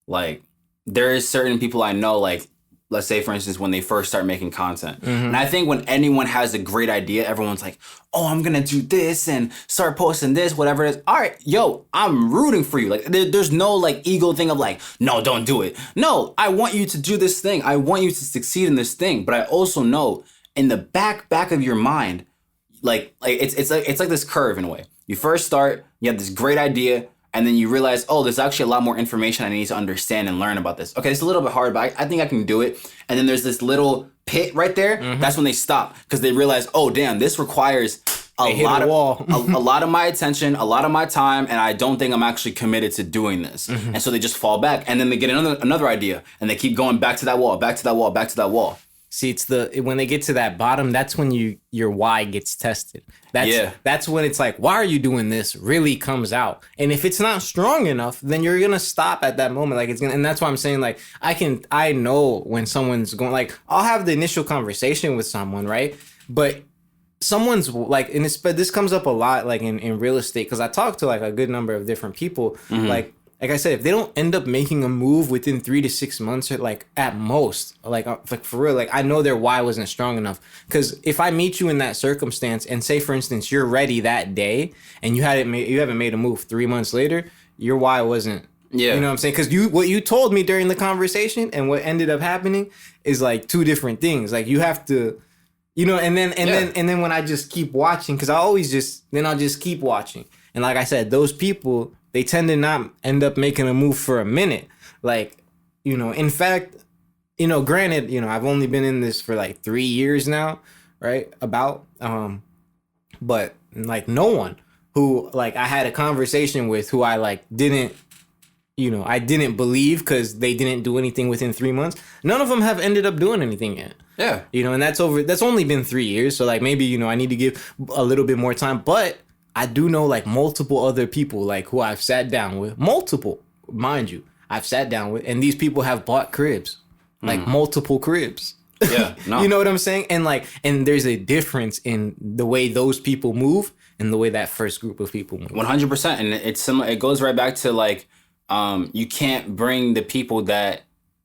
like there is certain people I know, like let's say for instance when they first start making content, and I think when anyone has a great idea, everyone's like, oh, I'm gonna do this and start posting this, whatever it is. All right, yo, I'm rooting for you. Like there's no like ego thing of like, no, don't do it. No, I want you to do this thing. I want you to succeed in this thing. But I also know in the back of your mind, like it's like this curve in a way. You first start, you have this great idea, and then you realize, oh, there's actually a lot more information I need to understand and learn about this. Okay, it's a little bit hard, but I think I can do it. And then there's this little pit right there. That's when they stop, because they realize, oh, damn, this requires a lot of my attention, a lot of my time, and I don't think I'm actually committed to doing this. And so they just fall back, and then they get another idea, and they keep going back to that wall, back to that wall, back to that wall. See, it's when they get to that bottom, that's when your why gets tested. That's when it's like, why are you doing this? Really comes out. And if it's not strong enough, then you're gonna stop at that moment. Like and that's why I'm saying, like, I know when someone's going, like, I'll have the initial conversation with someone, right? But someone's like, and this comes up a lot, like in real estate, because I talk to like a good number of different people, like I said, if they don't end up making a move within 3 to 6 months, or like at most, like for real, like I know their why wasn't strong enough. Because if I meet you in that circumstance and say, for instance, you're ready that day and you haven't made a move 3 months later, your why wasn't. Yeah. You know what I'm saying? Because what you told me during the conversation and what ended up happening is like 2 different things. Like you have to, you know, and then when I just keep watching, because I'll just keep watching. And like I said, those people, they tend to not end up making a move for a minute. Like, you know, in fact, you know, granted, you know, I've only been in this for like 3 years now, right? But like no one who like I had a conversation with who I like didn't believe because they didn't do anything within 3 months. None of them have ended up doing anything yet. Yeah. You know, and that's only been 3 years. So like maybe, you know, I need to give a little bit more time, but I do know like multiple other people like who I've sat down with, multiple, mind you, I've sat down with, and these people have bought cribs, like multiple cribs. Yeah, no. You know what I'm saying? And there's a difference in the way those people move and the way that first group of people move. 100%. And it's similar. It goes right back to like, you can't bring the people that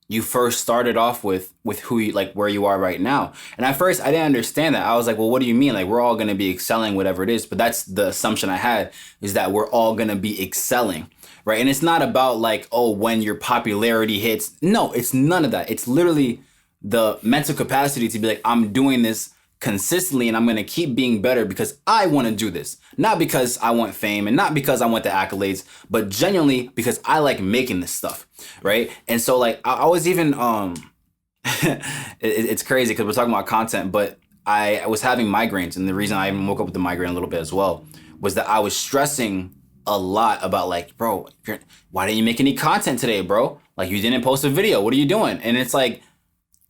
you first started off with who you, like where you are right now. And at first I didn't understand that. I was like, well, what do you mean? Like we're all going to be excelling, whatever it is. But that's the assumption I had, is that we're all going to be excelling. Right. And it's not about like, oh, when your popularity hits. No, it's none of that. It's literally the mental capacity to be like, I'm doing this consistently and I'm going to keep being better because I want to do this. Not because I want fame and not because I want the accolades, but genuinely because I like making this stuff. Right. And so like I was even it's crazy because we're talking about content, but I was having migraines, and the reason I even woke up with the migraine a little bit as well was that I was stressing a lot about like, bro, why didn't you make any content today, bro? Like you didn't post a video. What are you doing? And it's like,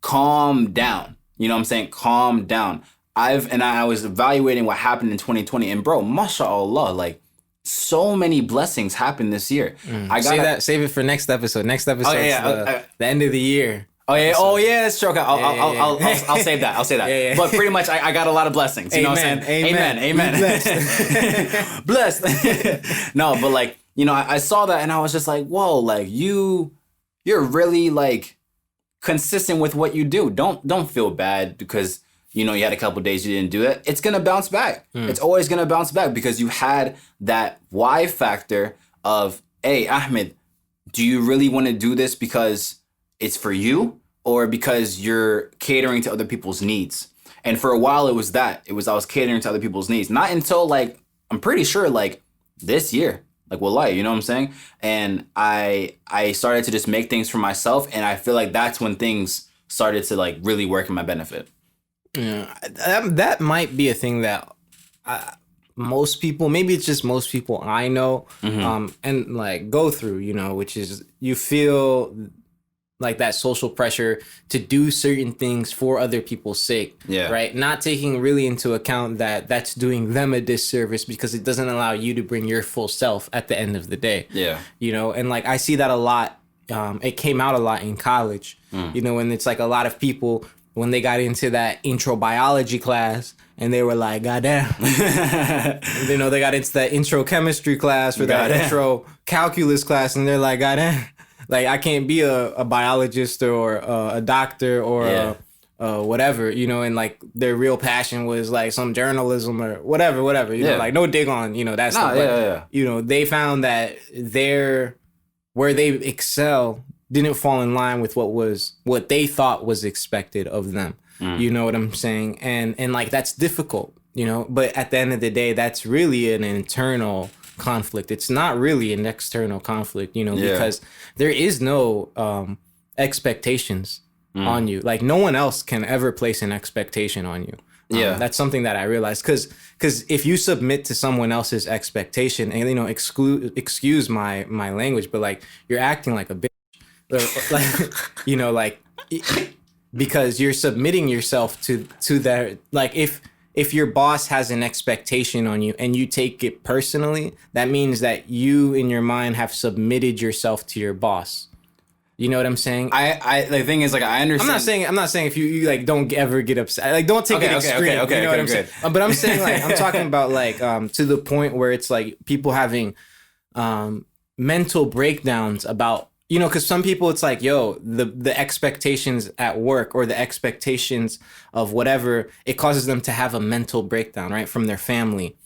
calm down. You know what I'm saying? Calm down. I was evaluating what happened in 2020, and bro, mashallah, like so many blessings happened this year. Save it for next episode. Next episode is the end of the year. Oh yeah, episode. oh yeah, that's true. Okay, I'll save that. I'll say that. Yeah. But pretty much, I got a lot of blessings. You know what I'm saying? Amen. Blessed. No, but like, you know, I saw that and I was just like, whoa, like you're really like consistent with what you do. Don't feel bad because you know you had a couple days you didn't do it. It's gonna bounce back. It's always gonna bounce back because you had that why factor of, hey, Ahmed, do you really want to do this because it's for you or because you're catering to other people's needs? And for a while it was that. I was catering to other people's needs. Not until like, I'm pretty sure like this year, like wallahi, you know what I'm saying? And I started to just make things for myself, and I feel like that's when things started to like really work in my benefit. Yeah, that might be a thing that most people, maybe it's just most people I know, and like go through, you know, which is you feel like that social pressure to do certain things for other people's sake, right? Not taking really into account that that's doing them a disservice because it doesn't allow you to bring your full self at the end of the day. Yeah. You know, and like I see that a lot. It came out a lot in college, you know, and it's like a lot of people, when they got into that intro biology class and they were like, goddamn, you know, they got into that intro chemistry class or that intro calculus class and they're like, goddamn, like I can't be a biologist or a doctor or whatever, you know, and like their real passion was like some journalism or whatever, you know, like no dig on, you know, that stuff. But, you know, they found that where they excel didn't fall in line with what they thought was expected of them. You know what I'm saying? And like that's difficult, you know, but at the end of the day, that's really an internal conflict. It's not really an external conflict, you know, because there is no expectations on you. Like no one else can ever place an expectation on you. That's something that I realized because if you submit to someone else's expectation and, you know, excuse my language, but like you're acting like a bitch. Like, you know, like because you're submitting yourself to that. Like if your boss has an expectation on you and you take it personally, that means that you in your mind have submitted yourself to your boss. You know what I'm saying? The thing is, like, I understand. I'm not saying if you like don't ever get upset. Like, don't take it extreme. Okay, you know what I'm saying? But I'm saying, like, I'm talking about like to the point where it's like people having mental breakdowns about, you know, because some people it's like, yo, the expectations at work or the expectations of whatever, it causes them to have a mental breakdown, right, from their family.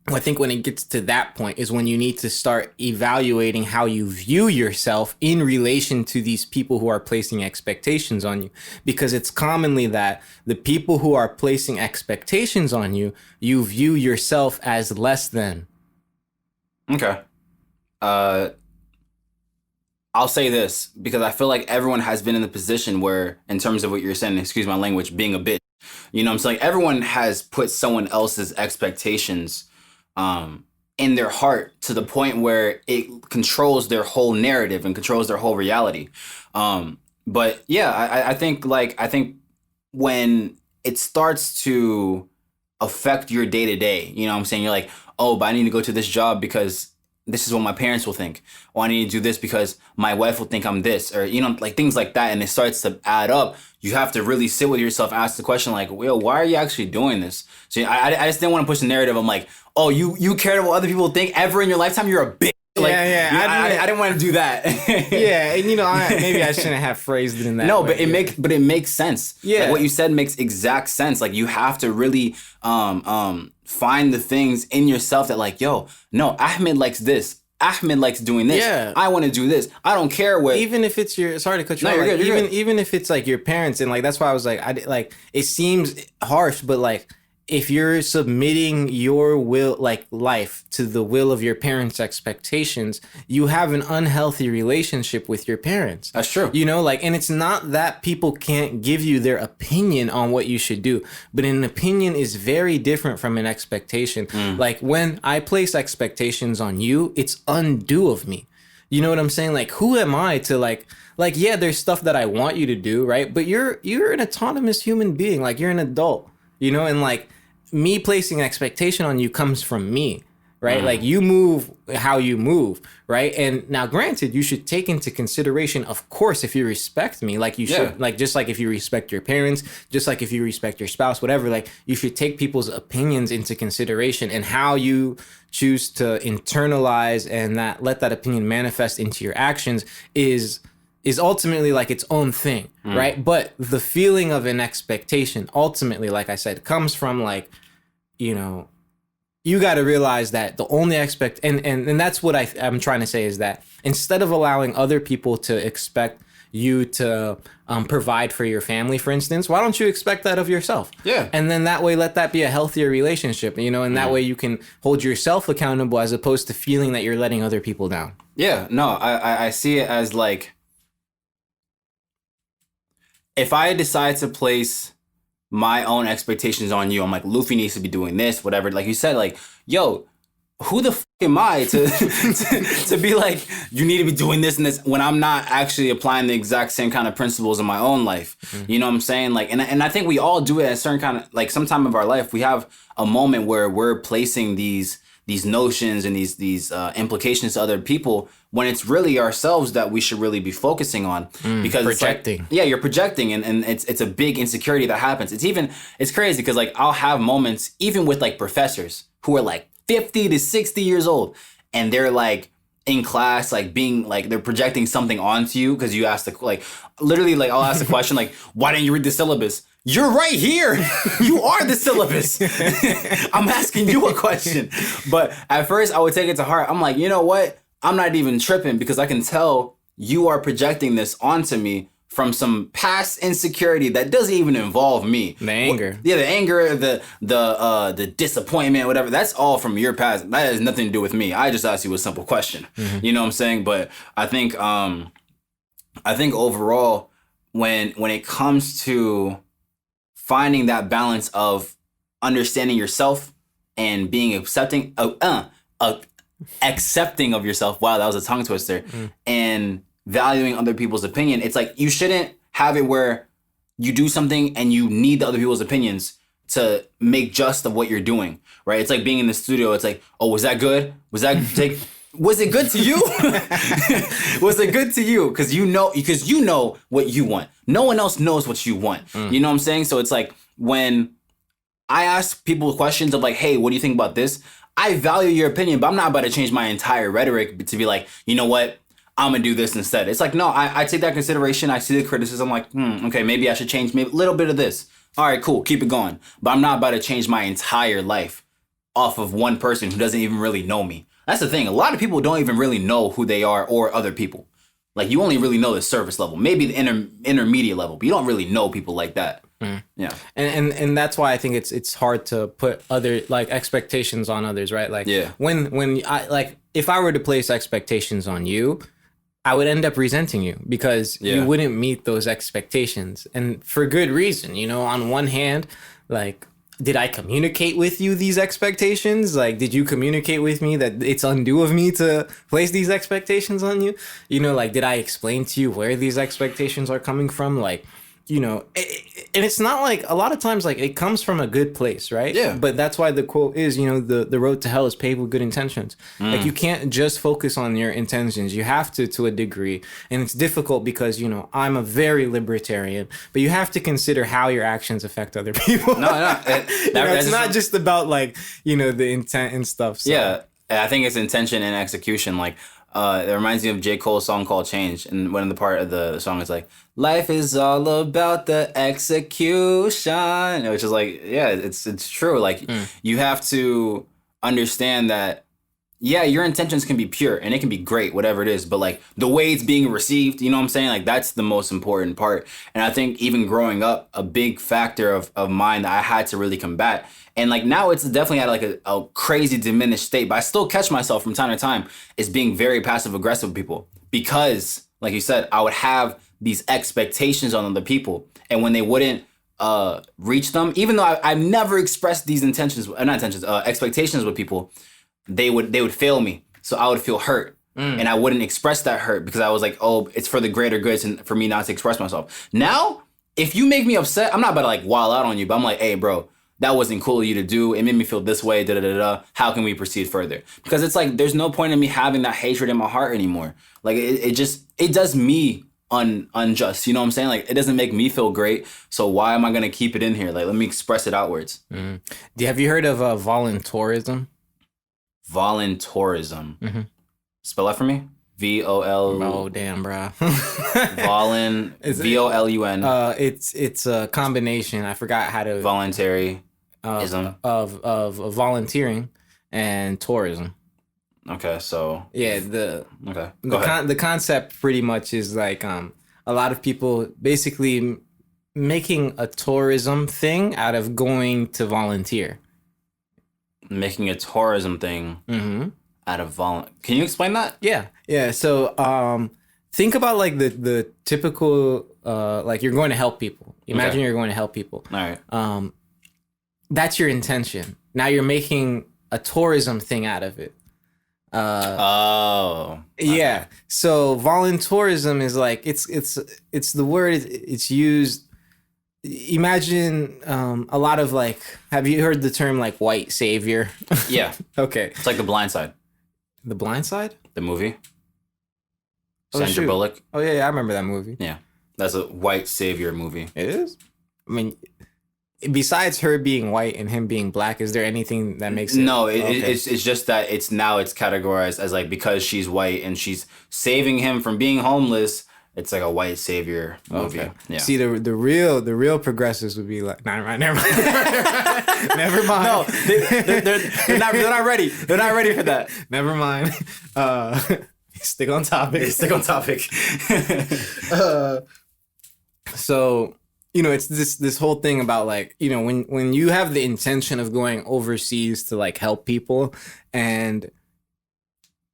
I think when it gets to that point is when you need to start evaluating how you view yourself in relation to these people who are placing expectations on you. Because it's commonly that the people who are placing expectations on you, you view yourself as less than. Okay. I'll say this because I feel like everyone has been in the position where, in terms of what you're saying, excuse my language, being a bitch, you know what I'm saying? Everyone has put someone else's expectations in their heart to the point where it controls their whole narrative and controls their whole reality. But yeah, I think when it starts to affect your day to day, you know what I'm saying? You're like, oh, but I need to go to this job because this is what my parents will think. Or I need to do this because my wife will think I'm this, or, you know, like things like that. And it starts to add up. You have to really sit with yourself, ask the question like, well, why are you actually doing this? So I just didn't want to push the narrative. I'm like, oh, you cared what other people think ever in your lifetime? You're a bitch. Like, I didn't want to do that. Yeah, and you know, maybe I shouldn't have phrased it in that way. No, but it makes sense. Yeah, like what you said makes exact sense. Like you have to really find the things in yourself that like, yo, no, Ahmed likes this. Ahmed likes doing this. Yeah. I want to do this. I don't care what. Even if it's your, sorry to cut you off. Like, even if it's like your parents and like that's why I was like, it seems harsh, but like if you're submitting your will, like life, to the will of your parents' expectations, you have an unhealthy relationship with your parents. That's true. You know, like, and it's not that people can't give you their opinion on what you should do, but an opinion is very different from an expectation. Like when I place expectations on you, it's undue of me. You know what I'm saying? Like, who am I to like, yeah, there's stuff that I want you to do, right? But you're an autonomous human being. Like, you're an adult, you know, and like, me placing expectation on you comes from me. right? Like you move how you move, right? And now granted, you should take into consideration, of course, if you respect me, like you should, like just like if you respect your parents, just like if you respect your spouse, whatever, like you should take people's opinions into consideration, and how you choose to internalize and that let that opinion manifest into your actions is ultimately like its own thing, right? But the feeling of an expectation ultimately, like I said, comes from like, you know, you got to realize that the only and that's what I'm trying to say is that instead of allowing other people to expect you to provide for your family, for instance, why don't you expect that of yourself? Yeah. And then that way, let that be a healthier relationship, you know, and that way you can hold yourself accountable as opposed to feeling that you're letting other people down. Yeah, no, I see it as like, if I decide to place my own expectations on you, I'm like, Luffy needs to be doing this, whatever. Like you said, like, yo, who the am I to be like, you need to be doing this and this when I'm not actually applying the exact same kind of principles in my own life? You know what I'm saying? Like, and I think we all do it at a certain kind of, like, sometime of our life, we have a moment where we're placing these notions and these implications to other people when it's really ourselves that we should really be focusing on, because projecting. It's like, you're projecting, and it's a big insecurity that happens. It's crazy because like I'll have moments even with like professors who are like 50 to 60 years old, and they're like in class, like being like, they're projecting something onto you because you asked the, like, literally, like I'll ask the question like, why didn't you read the syllabus? You're right here. You are the syllabus. I'm asking you a question. But at first I would take it to heart. I'm like, you know what? I'm not even tripping because I can tell you are projecting this onto me from some past insecurity that doesn't even involve me. The anger. Yeah, the anger, the disappointment, whatever. That's all from your past. That has nothing to do with me. I just asked you a simple question. You know what I'm saying? But I think overall, when it comes to finding that balance of understanding yourself and being accepting of yourself. Wow, that was a tongue twister. And valuing other people's opinion. It's like, you shouldn't have it where you do something and you need the other people's opinions to make just of what you're doing, right? It's like being in the studio. It's like, oh, was that good? Was that like, was it good to you? Was it good to you? Because you know what you want. No one else knows what you want. You know what I'm saying? So it's like, when I ask people questions of like, hey, what do you think about this? I value your opinion, but I'm not about to change my entire rhetoric to be like, you know what? I'm gonna do this instead. It's like, no, I take that consideration. I see the criticism, like, okay, maybe I should change maybe a little bit of this. All right, cool, keep it going. But I'm not about to change my entire life off of one person who doesn't even really know me. That's the thing. A lot of people don't even really know who they are or other people. Like, you only really know the surface level, maybe the intermediate level, but you don't really know people like that. Yeah. And that's why I think it's hard to put other like expectations on others, right? Like, when I, like, if I were to place expectations on you, I would end up resenting you because you wouldn't meet those expectations, and for good reason. You know, on one hand, like, did I communicate with you these expectations? Like, did you communicate with me that it's undue of me to place these expectations on you? You know, like, did I explain to you where these expectations are coming from? Like, you know, and it's not like, a lot of times, like, it comes from a good place, right? Yeah. But that's why the quote is, you know, the road to hell is paved with good intentions. Like, you can't just focus on your intentions. You have to a degree. And it's difficult because, you know, I'm a very libertarian, but you have to consider how your actions affect other people. No. It's not just about, like, you know, the intent and stuff. So. Yeah. I think it's intention and execution. Like, it reminds me of J. Cole's song called Change. And one of the part of the song is like, life is all about the execution. Which is like, yeah, it's true. Like, you have to understand that, yeah, your intentions can be pure and it can be great, whatever it is. But like, the way it's being received, you know what I'm saying? Like, that's the most important part. And I think even growing up, a big factor of mine that I had to really combat. And like, now it's definitely at like a crazy diminished state, but I still catch myself from time to time is being very passive aggressive with people, because like you said, I would have these expectations on other people, and when they wouldn't reach them, even though I've never expressed these expectations with people, they would fail me. So I would feel hurt. And I wouldn't express that hurt because I was like, oh, it's for the greater good and for me not to express myself. Now, if you make me upset, I'm not about to like wild out on you, but I'm like, hey, bro, that wasn't cool of you to do. It made me feel this way. Da da da da. How can we proceed further? Because it's like there's no point in me having that hatred in my heart anymore. Like it does me unjust. You know what I'm saying? Like it doesn't make me feel great. So why am I gonna keep it in here? Like let me express it outwards. Have you heard of voluntorism? Voluntorism. Mm-hmm. Spell that for me. VOL. Oh damn, bro. Volun. VOLUN. It's a combination. I forgot how to Voluntaryism of volunteering and tourism. Okay, so yeah, the concept pretty much is like a lot of people basically making a tourism thing out of going to volunteer. Making a tourism thing out of Can you explain that? Yeah. So think about like the typical like you're going to help people. Imagine you're going to help people. All right. That's your intention. Now you're making a tourism thing out of it. Okay. Yeah. So voluntourism is like it's the word it's used. Imagine a lot of like, have you heard the term like white savior? Yeah. Okay. It's like The Blind Side. The Blind Side? The movie. Oh, Sandra Bullock. Oh yeah, I remember that movie. Yeah. That's a white savior movie. It is? I mean, besides her being white and him being black, is there anything that makes it? No, it's just that it's categorized as like because she's white and she's saving him from being homeless. It's like a white savior movie. Okay. Yeah. See, the real progressives would be like, never mind. Never mind. No, they're not ready. They're not ready for that. Never mind. Stick on topic. Stick on topic. So, it's this whole thing about like, when you have the intention of going overseas to like help people and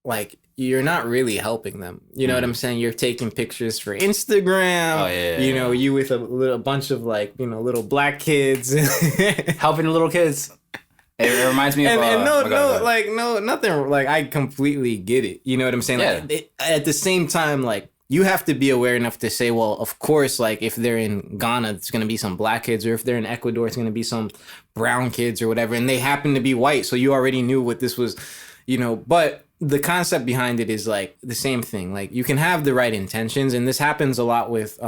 like you're not really helping them. You know what I'm saying? You're taking pictures for Instagram. Oh, yeah. You with a bunch of like, little black kids. Helping little kids. It reminds me of... nothing. Like, I completely get it. You know what I'm saying? Yeah. Like, at the same time, like, you have to be aware enough to say, well, of course, like, if they're in Ghana, it's going to be some black kids, or if they're in Ecuador, it's going to be some brown kids or whatever, and they happen to be white, so you already knew what this was, but the concept behind it is like the same thing. Like you can have the right intentions, and this happens a lot with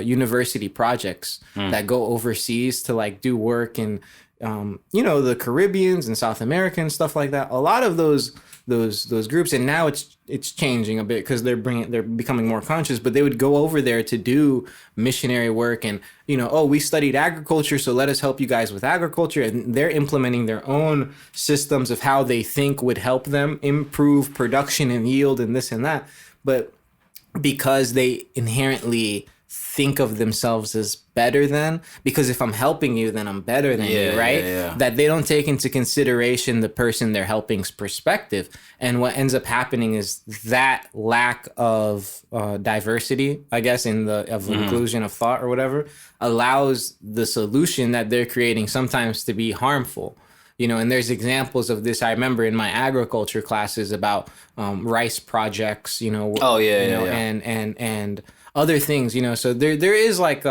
university projects that go overseas to like do work in the Caribbeans and South America and stuff like that. A lot of those groups, and now it's changing a bit because they're becoming more conscious, but they would go over there to do missionary work and we studied agriculture, so let us help you guys with agriculture, and they're implementing their own systems of how they think would help them improve production and yield and this and that. But because they inherently think of themselves as better than, because if I'm helping you, then I'm better than you, right? Yeah. That they don't take into consideration the person they're helping's perspective. And what ends up happening is that lack of diversity, I guess, of inclusion of thought or whatever, allows the solution that they're creating sometimes to be harmful. And there's examples of this. I remember in my agriculture classes about rice projects, and other things, so there is like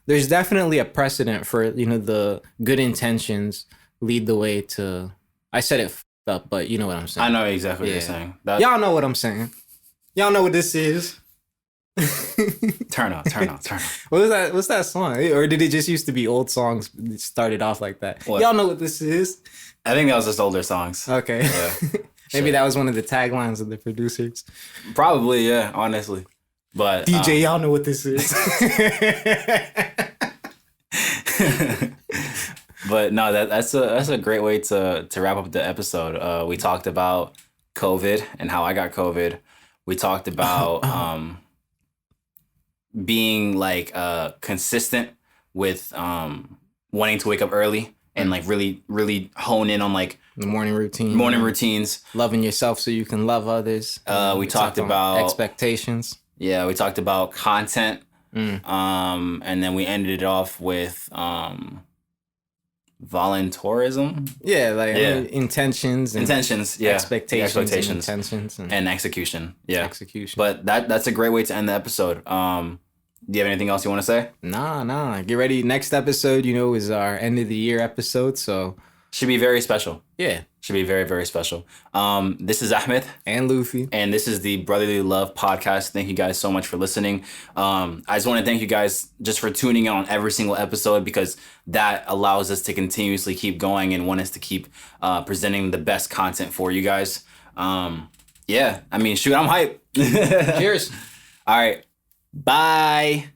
there's definitely a precedent for the good intentions lead the way to. I said it up, but you know what I'm saying. I know exactly what you're saying. Y'all know what I'm saying. Y'all know what this is. Turn on. What's that song? Or did it just used to be old songs that started off like that? What? Y'all know what this is. I think that was just older songs. Okay. Yeah. Maybe that was one of the taglines of the producers. Probably, yeah, honestly. But DJ, y'all know what this is. But no, that's a great way to wrap up the episode. We talked about COVID and how I got COVID. We talked about being like consistent with wanting to wake up early and like really, really hone in on like the morning routines, loving yourself so you can love others. We talked about expectations. Yeah, we talked about content. And then we ended it off with voluntorism. Yeah, intentions, yeah, expectations, intentions, and execution. Yeah, execution. But that's a great way to end the episode. Do you have anything else you want to say? Nah. Get ready. Next episode, is our end of the year episode. So Should be very special. yeah. Should be very, very special. This is Ahmed. And Luffy. And this is the Brotherly Love podcast. Thank you guys so much for listening. I just want to thank you guys just for tuning in on every single episode, because that allows us to continuously keep going and want us to keep presenting the best content for you guys. Yeah, I mean, shoot, I'm hype. Cheers. All right. Bye.